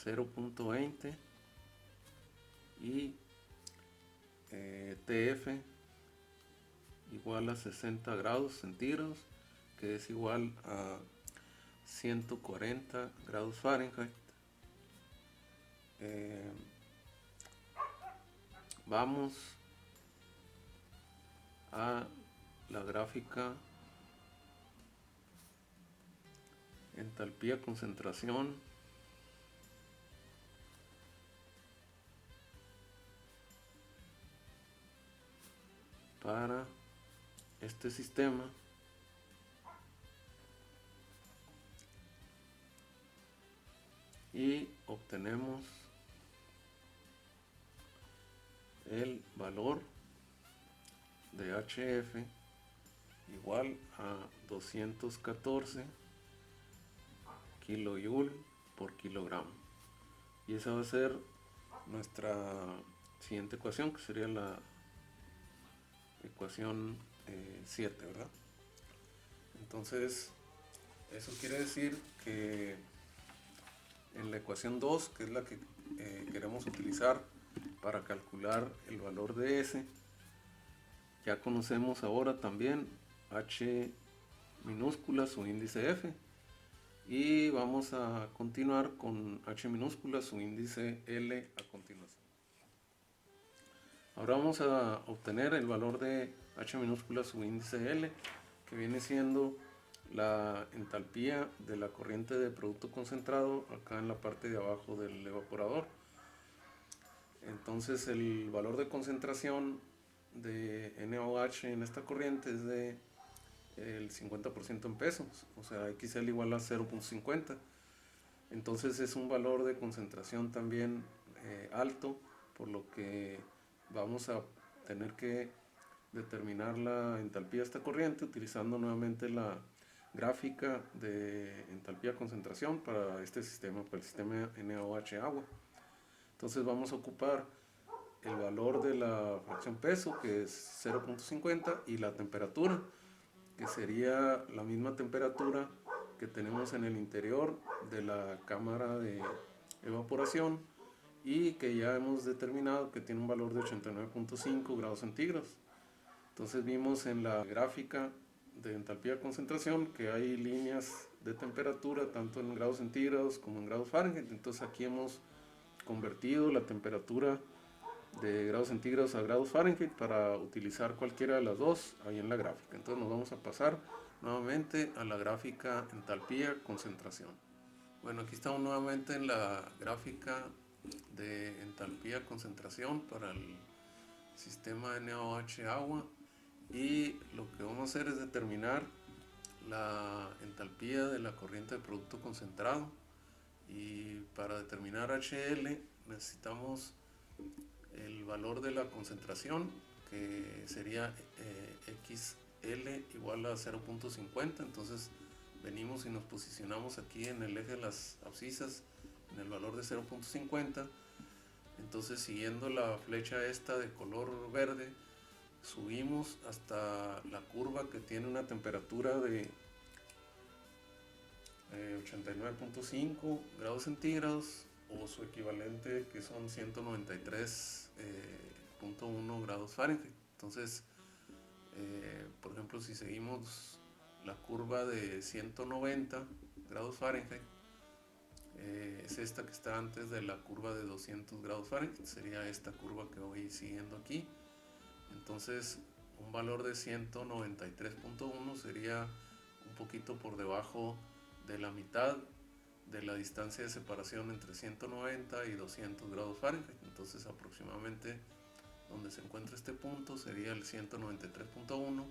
0.20 y TF igual a 60 grados centígrados, que es igual a 140 grados Fahrenheit. Vamos a la gráfica entalpía concentración para este sistema, y obtenemos el valor de HF igual a 214 kilojoule por kilogramo, y esa va a ser nuestra siguiente ecuación, que sería la ecuación 7, ¿verdad? Entonces eso quiere decir que en la ecuación 2, que es la que queremos utilizar para calcular el valor de S, ya conocemos ahora también H minúscula su índice F, y vamos a continuar con H minúscula su índice L a continuación. Ahora vamos a obtener el valor de H minúscula su índice L, que viene siendo la entalpía de la corriente de producto concentrado acá en la parte de abajo del evaporador. Entonces el valor de concentración de NaOH en esta corriente es de el 50% en pesos, o sea, XL igual a 0.50. Entonces es un valor de concentración también alto, por lo que vamos a tener que determinar la entalpía de esta corriente utilizando nuevamente la gráfica de entalpía-concentración para este sistema, para el sistema NaOH agua. Entonces vamos a ocupar el valor de la fracción peso, que es 0.50, y la temperatura, que sería la misma temperatura que tenemos en el interior de la cámara de evaporación y que ya hemos determinado que tiene un valor de 89.5 grados centígrados. Entonces vimos en la gráfica de entalpía concentración que hay líneas de temperatura tanto en grados centígrados como en grados Fahrenheit. Entonces aquí hemos convertido la temperatura de grados centígrados a grados Fahrenheit para utilizar cualquiera de las dos ahí en la gráfica. Entonces nos vamos a pasar nuevamente a la gráfica entalpía concentración. Bueno, aquí estamos nuevamente en la gráfica de entalpía concentración para el sistema NaOH agua, y lo que vamos a hacer es determinar la entalpía de la corriente de producto concentrado, y para determinar HL necesitamos el valor de la concentración, que sería XL igual a 0.50. entonces venimos y nos posicionamos aquí en el eje de las abscisas en el valor de 0.50. entonces siguiendo la flecha esta de color verde subimos hasta la curva que tiene una temperatura de 89.5 grados centígrados o su equivalente, que son 193.1 grados Fahrenheit. Entonces, por ejemplo, si seguimos la curva de 190 grados Fahrenheit, es esta que está antes de la curva de 200 grados Fahrenheit, sería esta curva que voy siguiendo aquí. Entonces, un valor de 193.1 sería un poquito por debajo de la mitad de la distancia de separación entre 190 y 200 grados Fahrenheit. Entonces aproximadamente donde se encuentra este punto sería el 193.1,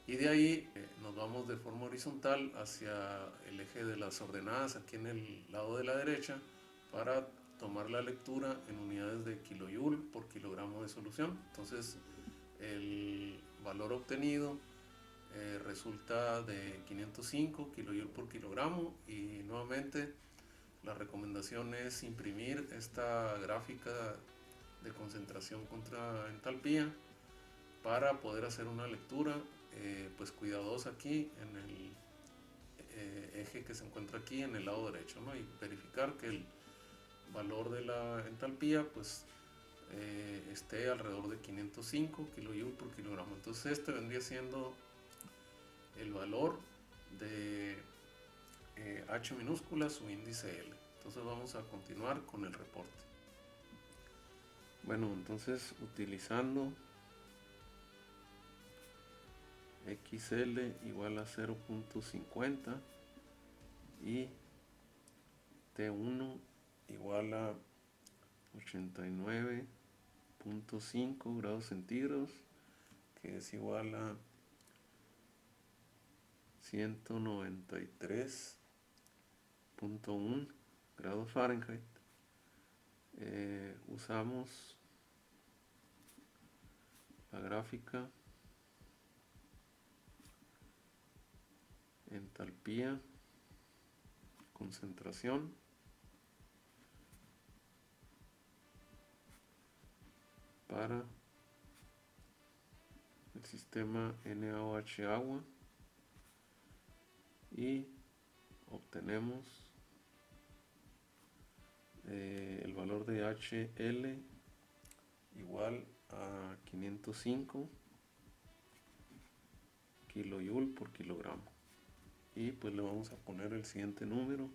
y de ahí nos vamos de forma horizontal hacia el eje de las ordenadas aquí en el lado de la derecha para tomar la lectura en unidades de kilojoule por kilogramo de solución. Entonces el valor obtenido resulta de 505 kilojoule por kilogramo, y nuevamente la recomendación es imprimir esta gráfica de concentración contra entalpía para poder hacer una lectura pues cuidadosa aquí en el eje que se encuentra aquí en el lado derecho, ¿no? Y verificar que el valor de la entalpía pues esté alrededor de 505 kilojoule por kilogramo. Entonces este vendría siendo el valor de H minúscula su índice L. Entonces vamos a continuar con el reporte. Bueno, entonces utilizando XL igual a 0.50 y T1 igual a 89.5 grados centígrados, que es igual a 193.1 grados Fahrenheit. Usamos la gráfica entalpía concentración para el sistema NaOH agua, y obtenemos el valor de HL igual a 505 kilojoule por kilogramo, y pues le vamos a poner el siguiente número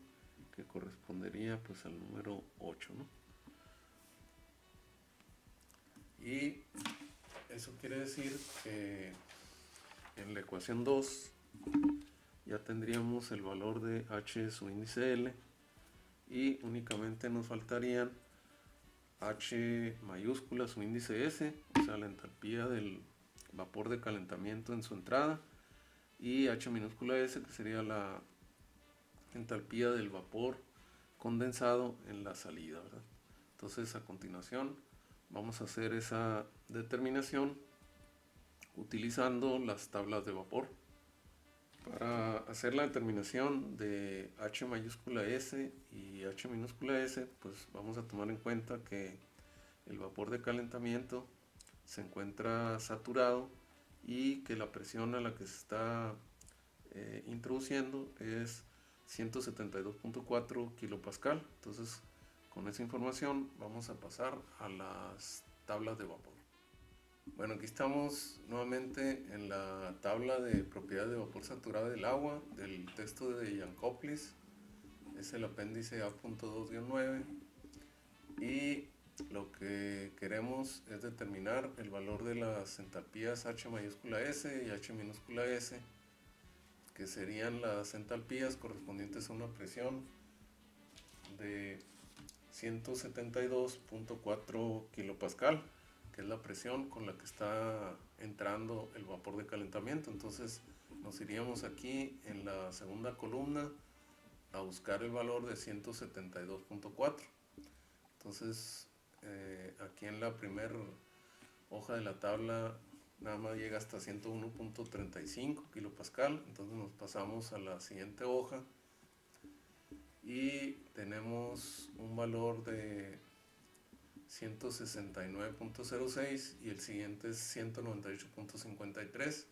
que correspondería pues al número 8, ¿no? Y eso quiere decir que en la ecuación 2 ya tendríamos el valor de H su índice L, y únicamente nos faltarían H mayúscula, su índice S, o sea, la entalpía del vapor de calentamiento en su entrada, y H minúscula S, que sería la entalpía del vapor condensado en la salida, ¿verdad? Entonces, a continuación vamos a hacer esa determinación utilizando las tablas de vapor. Para hacer la determinación de H mayúscula S y H minúscula S, pues vamos a tomar en cuenta que el vapor de calentamiento se encuentra saturado y que la presión a la que se está introduciendo es 172.4 kilopascal. Entonces, con esa información vamos a pasar a las tablas de vapor. Bueno, aquí estamos nuevamente en la tabla de propiedades de vapor saturado del agua del texto de Jankoplis. Es el apéndice A.2-9 y lo que queremos es determinar el valor de las entalpías H mayúscula S y H minúscula S, que serían las entalpías correspondientes a una presión de 172.4 kilopascal, que es la presión con la que está entrando el vapor de calentamiento. Entonces nos iríamos aquí en la segunda columna a buscar el valor de 172.4. Entonces aquí en la primera hoja de la tabla nada más llega hasta 101.35 kilopascal. Entonces nos pasamos a la siguiente hoja y tenemos un valor de 169.06 y el siguiente es 198.53,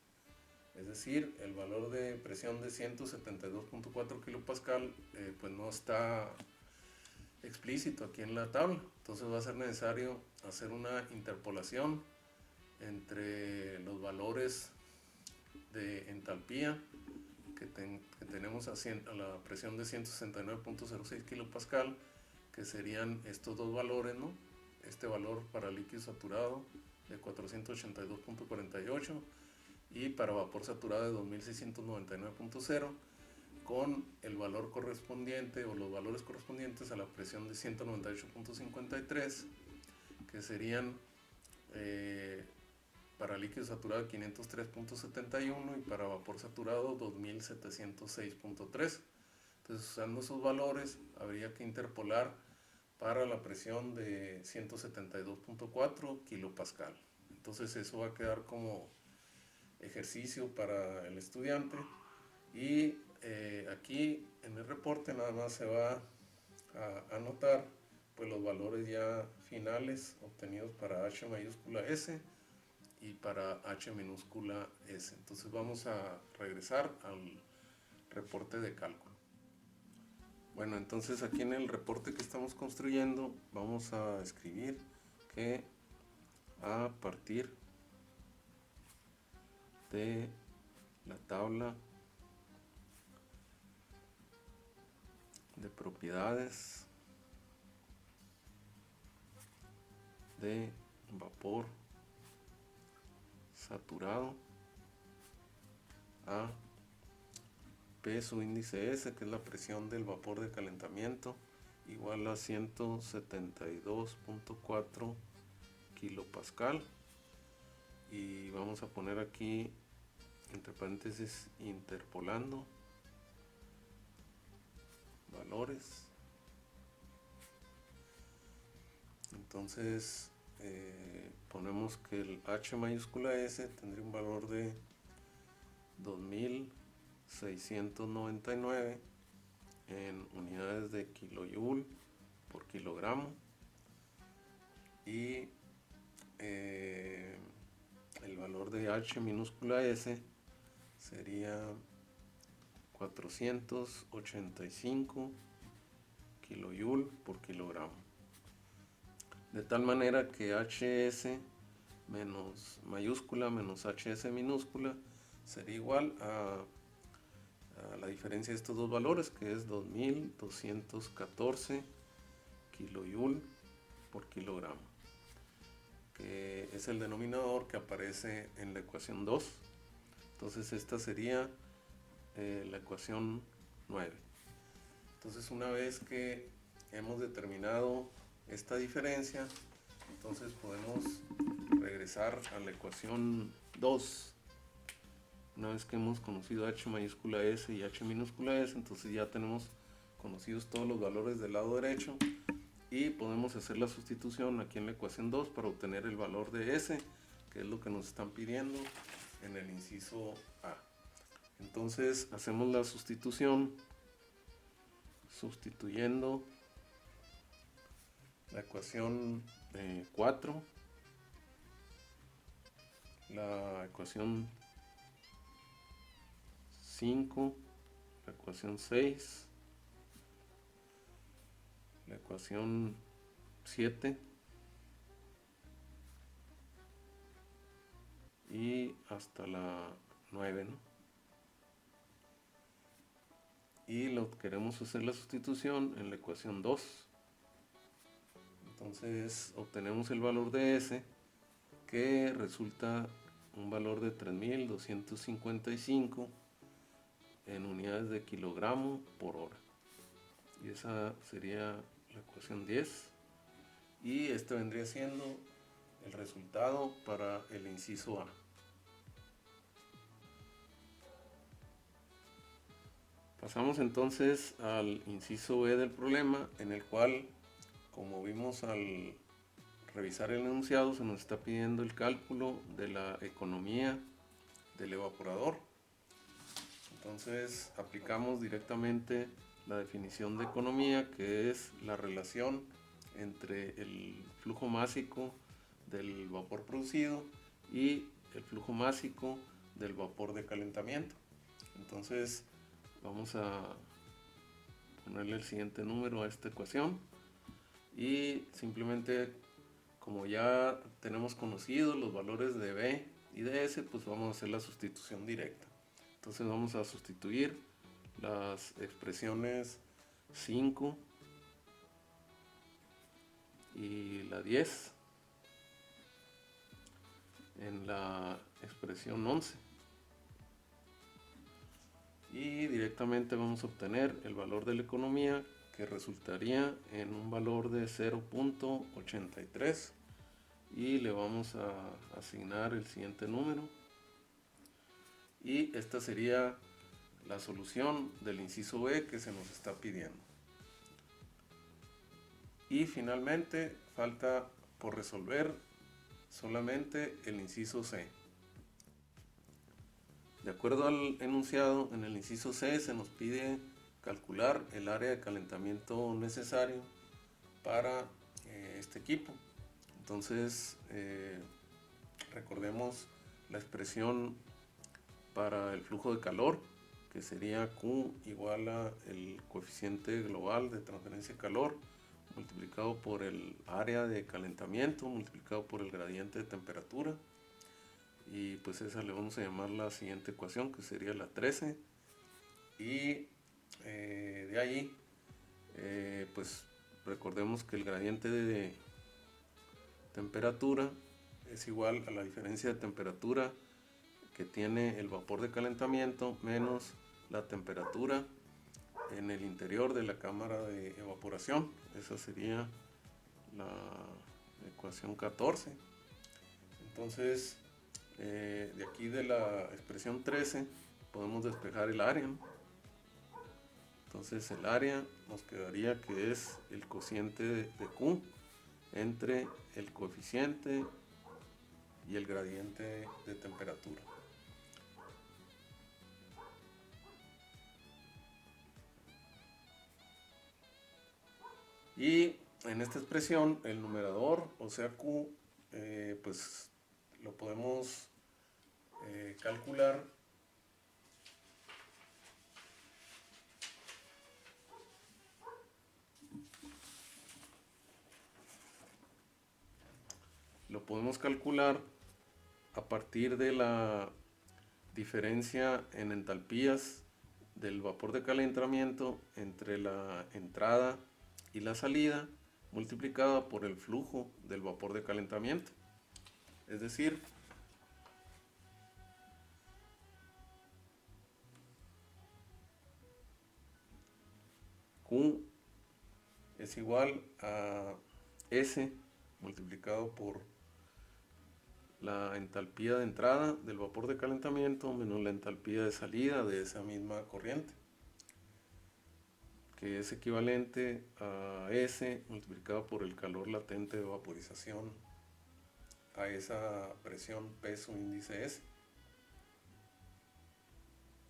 es decir, el valor de presión de 172.4 kilopascal pues no está explícito aquí en la tabla. Entonces va a ser necesario hacer una interpolación entre los valores de entalpía que tenemos a la presión de 169.06 kilopascal, que serían estos dos valores, ¿no? Este valor para líquido saturado de 482.48 y para vapor saturado de 2699.0, con el valor correspondiente o los valores correspondientes a la presión de 198.53, que serían para líquido saturado 503.71 y para vapor saturado 2706.3. Entonces, usando esos valores habría que interpolar para la presión de 172.4 kilopascal. Entonces eso va a quedar como ejercicio para el estudiante, y aquí en el reporte nada más se va a anotar pues los valores ya finales obtenidos para H mayúscula S y para H minúscula S. Entonces vamos a regresar al reporte de cálculo. Bueno, entonces aquí en el reporte que estamos construyendo vamos a escribir que a partir de la tabla de propiedades de vapor saturado a P su índice S, que es la presión del vapor de calentamiento, igual a 172.4 kilopascal, y vamos a poner aquí entre paréntesis interpolando valores. Entonces ponemos que el H mayúscula S tendría un valor de 2699 en unidades de kilojoule por kilogramo, y el valor de H minúscula S sería 485 kilojoule por kilogramo, de tal manera que HS menos mayúscula menos HS minúscula sería igual a la diferencia de estos dos valores, que es 2214 kilojoule por kilogramo, que es el denominador que aparece en la ecuación 2. Entonces esta sería la ecuación 9. Entonces, una vez que hemos determinado esta diferencia, entonces podemos regresar a la ecuación 2. Una vez que hemos conocido h mayúscula s y h minúscula s, entonces ya tenemos conocidos todos los valores del lado derecho y podemos hacer la sustitución aquí en la ecuación 2 para obtener el valor de s, que es lo que nos están pidiendo en el inciso A. Entonces hacemos la sustitución sustituyendo la ecuación 4, la ecuación 5, la ecuación 6, la ecuación 7 y hasta la 9, ¿no? Y lo queremos hacer la sustitución en la ecuación 2. Entonces obtenemos el valor de S, que resulta un valor de 3255 en unidades de kilogramo por hora. Y esa sería la ecuación 10. Y este vendría siendo el resultado para el inciso A. Pasamos entonces al inciso B del problema, en el cual, como vimos al revisar el enunciado, se nos está pidiendo el cálculo de la economía del evaporador. Entonces aplicamos directamente la definición de economía, que es la relación entre el flujo másico del vapor producido y el flujo másico del vapor de calentamiento. Entonces vamos a ponerle el siguiente número a esta ecuación y simplemente, como ya tenemos conocidos los valores de B y de S, pues vamos a hacer la sustitución directa. Entonces vamos a sustituir las expresiones 5 y la 10 en la expresión 11. Y directamente vamos a obtener el valor de la economía, que resultaría en un valor de 0.83, y le vamos a asignar el siguiente número, y esta sería la solución del inciso B que se nos está pidiendo. Y finalmente falta por resolver solamente el inciso C. De acuerdo al enunciado, en el inciso C se nos pide calcular el área de calentamiento necesario para este equipo. Entonces recordemos la expresión para el flujo de calor, que sería Q igual a el coeficiente global de transferencia de calor multiplicado por el área de calentamiento multiplicado por el gradiente de temperatura, y pues esa le vamos a llamar la siguiente ecuación, que sería la 13. Y de ahí pues recordemos que el gradiente de temperatura es igual a la diferencia de temperatura que tiene el vapor de calentamiento menos la temperatura en el interior de la cámara de evaporación. Esa sería la ecuación 14. Entonces de aquí de la expresión 13 podemos despejar el área, ¿no? Entonces el área nos quedaría que es el cociente de Q entre el coeficiente y el gradiente de temperatura. Y en esta expresión el numerador, o sea Q, pues lo podemos calcular a partir de la diferencia en entalpías del vapor de calentamiento entre la entrada y la salida multiplicada por el flujo del vapor de calentamiento. Es decir, Q es igual a S multiplicado por la entalpía de entrada del vapor de calentamiento menos la entalpía de salida de esa misma corriente, que es equivalente a S multiplicado por el calor latente de vaporización a esa presión P subíndice S.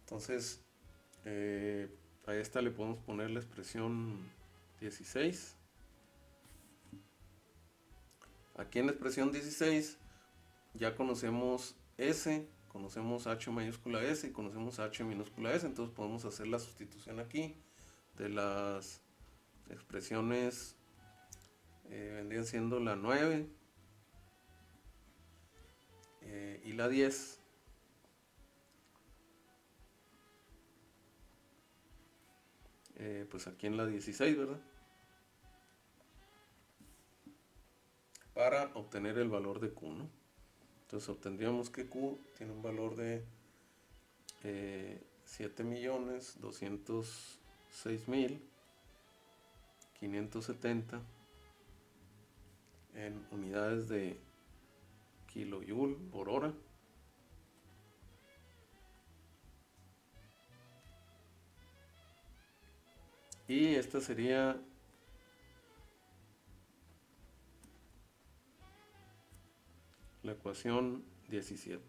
Entonces, a esta le podemos poner la expresión 16. Aquí en la expresión 16 ya conocemos S, conocemos H mayúscula S y conocemos H minúscula S, entonces podemos hacer la sustitución aquí de las expresiones, vendrían siendo la 9 y la 10. Pues aquí en la 16, ¿verdad? Para obtener el valor de Q, ¿no? Entonces obtendríamos que Q tiene un valor de 7.206.570 en unidades de kilojoule por hora. Y esta sería la ecuación 17.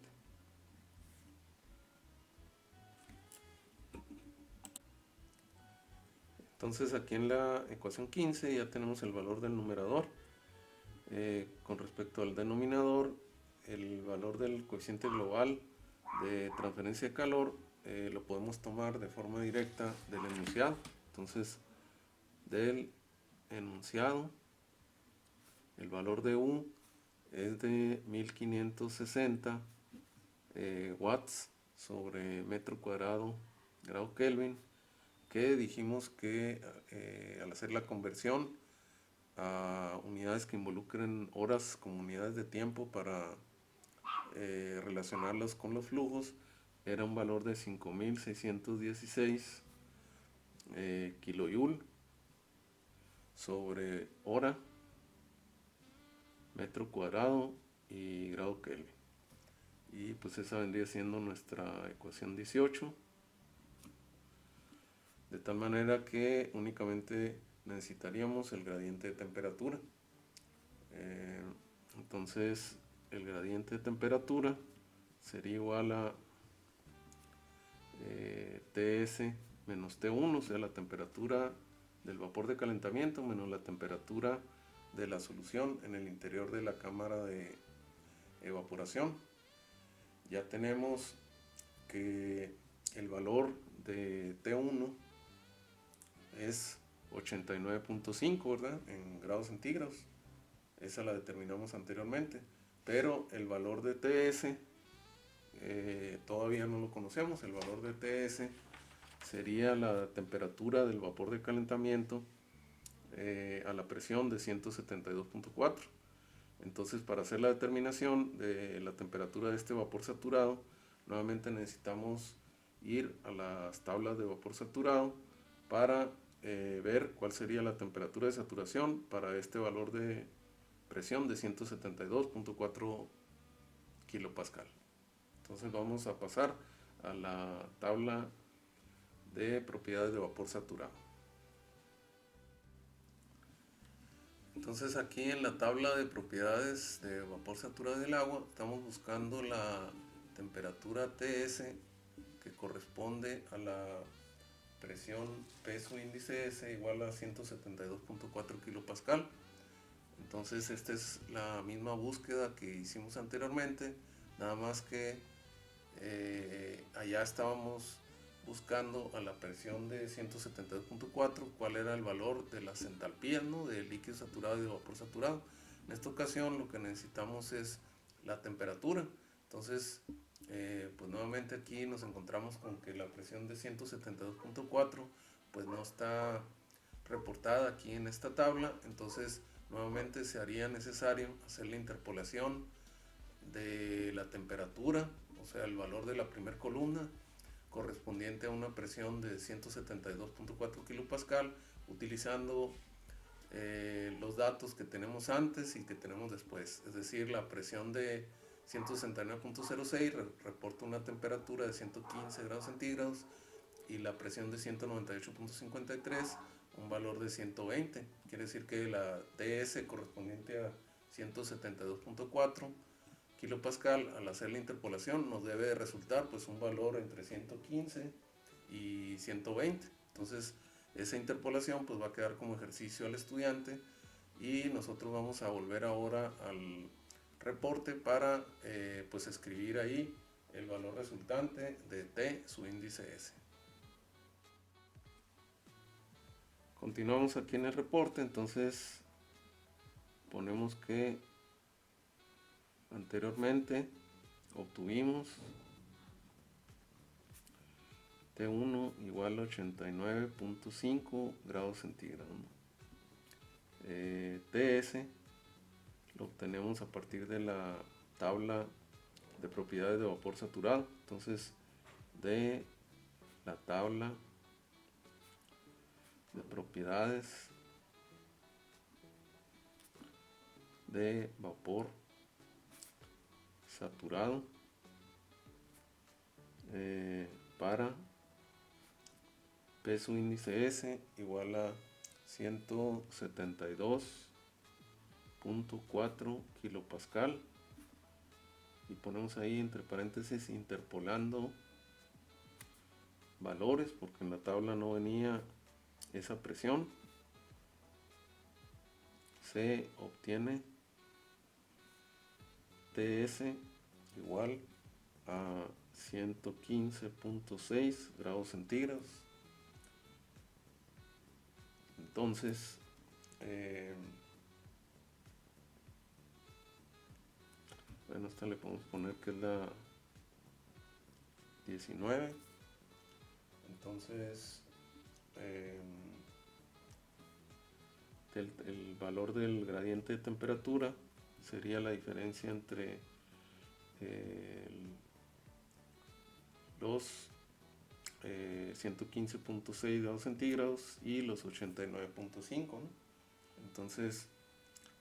Entonces aquí en la ecuación 15 ya tenemos el valor del numerador. Con respecto al denominador, el valor del coeficiente global de transferencia de calor lo podemos tomar de forma directa del enunciado. Entonces, del enunciado, el valor de U es de 1560 watts sobre metro cuadrado grado Kelvin, que dijimos que al hacer la conversión a unidades que involucren horas como unidades de tiempo para relacionarlas con los flujos, era un valor de 5616 kilojoule sobre hora, metro cuadrado y grado Kelvin. Y pues esa vendría siendo nuestra ecuación 18, de tal manera que únicamente necesitaríamos el gradiente de temperatura. Entonces el gradiente de temperatura sería igual a Ts menos T1, o sea, la temperatura del vapor de calentamiento menos la temperatura de la solución en el interior de la cámara de evaporación. Ya tenemos que el valor de T1 es 89.5, ¿verdad? En grados centígrados. Esa la determinamos anteriormente. Pero el valor de TS todavía no lo conocemos. El valor de TS sería la temperatura del vapor de calentamiento a la presión de 172.4. Entonces, para hacer la determinación de la temperatura de este vapor saturado, nuevamente necesitamos ir a las tablas de vapor saturado para ver cuál sería la temperatura de saturación para este valor de presión de 172.4 kilopascal. Entonces vamos a pasar a la tabla de propiedades de vapor saturado. Entonces aquí en la tabla de propiedades de vapor saturado del agua estamos buscando la temperatura TS que corresponde a la presión P subíndice S igual a 172.4 kilopascal. Entonces esta es la misma búsqueda que hicimos anteriormente, nada más que allá estábamos buscando a la presión de 172.4 cuál era el valor de las entalpías, ¿no?, de líquido saturado y de vapor saturado. En esta ocasión lo que necesitamos es la temperatura. Entonces pues nuevamente aquí nos encontramos con que la presión de 172.4 pues no está reportada aquí en esta tabla. Entonces nuevamente se haría necesario hacer la interpolación de la temperatura, o sea, el valor de la primera columna correspondiente a una presión de 172.4 kilopascal, utilizando los datos que tenemos antes y que tenemos después. Es decir, la presión de 169.06 reporta una temperatura de 115 grados centígrados y la presión de 198.53 un valor de 120. Quiere decir que la TS correspondiente a 172.4 kilopascal, al hacer la interpolación nos debe de resultar pues un valor entre 115 y 120. Entonces esa interpolación pues va a quedar como ejercicio al estudiante y nosotros vamos a volver ahora al reporte para pues escribir ahí el valor resultante de T, su índice S. Continuamos aquí en el reporte, entonces ponemos que anteriormente obtuvimos T1 igual a 89.5 grados centígrados. TS lo obtenemos a partir de la tabla de propiedades de vapor saturado. Entonces, de la tabla de propiedades de vapor saturado para P su índice S igual a 172.4 kilopascal y ponemos ahí entre paréntesis interpolando valores porque en la tabla no venía esa presión. Se obtiene TS igual a 115.6 grados centígrados. Entonces bueno, esta le podemos poner que es la 19. Entonces el valor del gradiente de temperatura sería la diferencia entre los 115.6 grados centígrados y los 89.5, ¿no? Entonces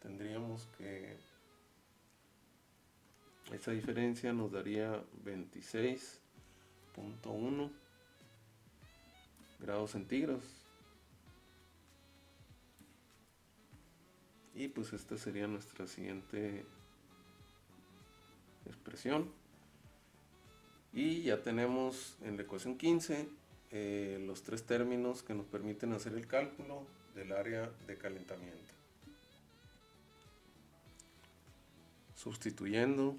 tendríamos que esa diferencia nos daría 26.1 grados centígrados. Y pues esta sería nuestra siguiente expresión. Y ya tenemos en la ecuación 15 los tres términos que nos permiten hacer el cálculo del área de calentamiento. Sustituyendo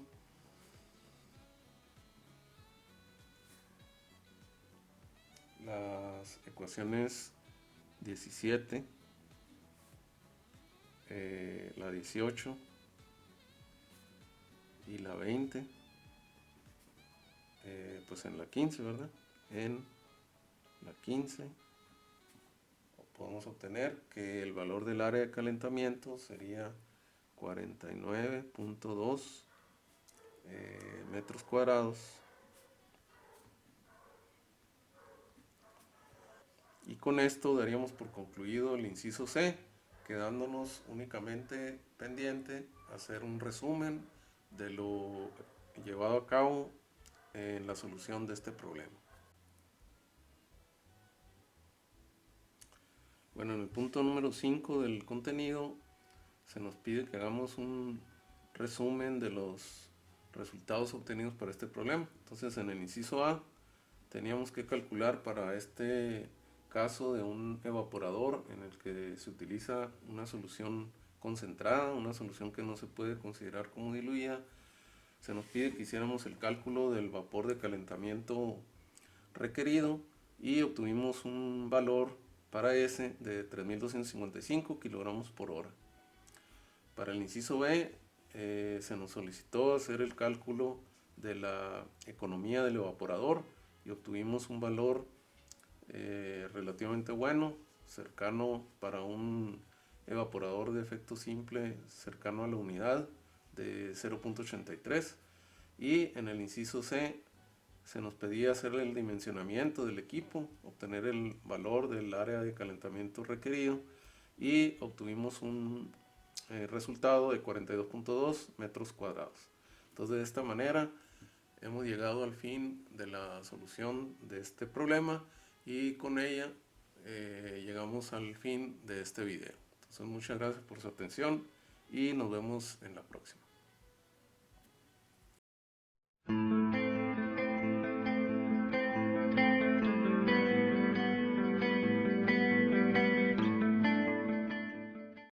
las ecuaciones 17, la 18 y la 20, pues en la 15, ¿verdad? En la 15 podemos obtener que el valor del área de calentamiento sería 49.2 metros cuadrados. Y con esto daríamos por concluido el inciso C, quedándonos únicamente pendiente hacer un resumen de lo llevado a cabo en la solución de este problema. Bueno, en el punto número 5 del contenido se nos pide que hagamos un resumen de los resultados obtenidos para este problema. Entonces en el inciso A teníamos que calcular para este caso de un evaporador en el que se utiliza una solución concentrada, una solución que no se puede considerar como diluida. Se nos pide que hiciéramos el cálculo del vapor de calentamiento requerido y obtuvimos un valor para S de 3.255 kilogramos por hora. Para el inciso B se nos solicitó hacer el cálculo de la economía del evaporador y obtuvimos un valor relativamente bueno, cercano para un evaporador de efecto simple cercano a la unidad de 0.83. Y en el inciso C se nos pedía hacer el dimensionamiento del equipo, obtener el valor del área de calentamiento requerido y obtuvimos un resultado de 42.2 metros cuadrados. Entonces, de esta manera hemos llegado al fin de la solución de este problema y con ella llegamos al fin de este video. Entonces, muchas gracias por su atención y nos vemos en la próxima.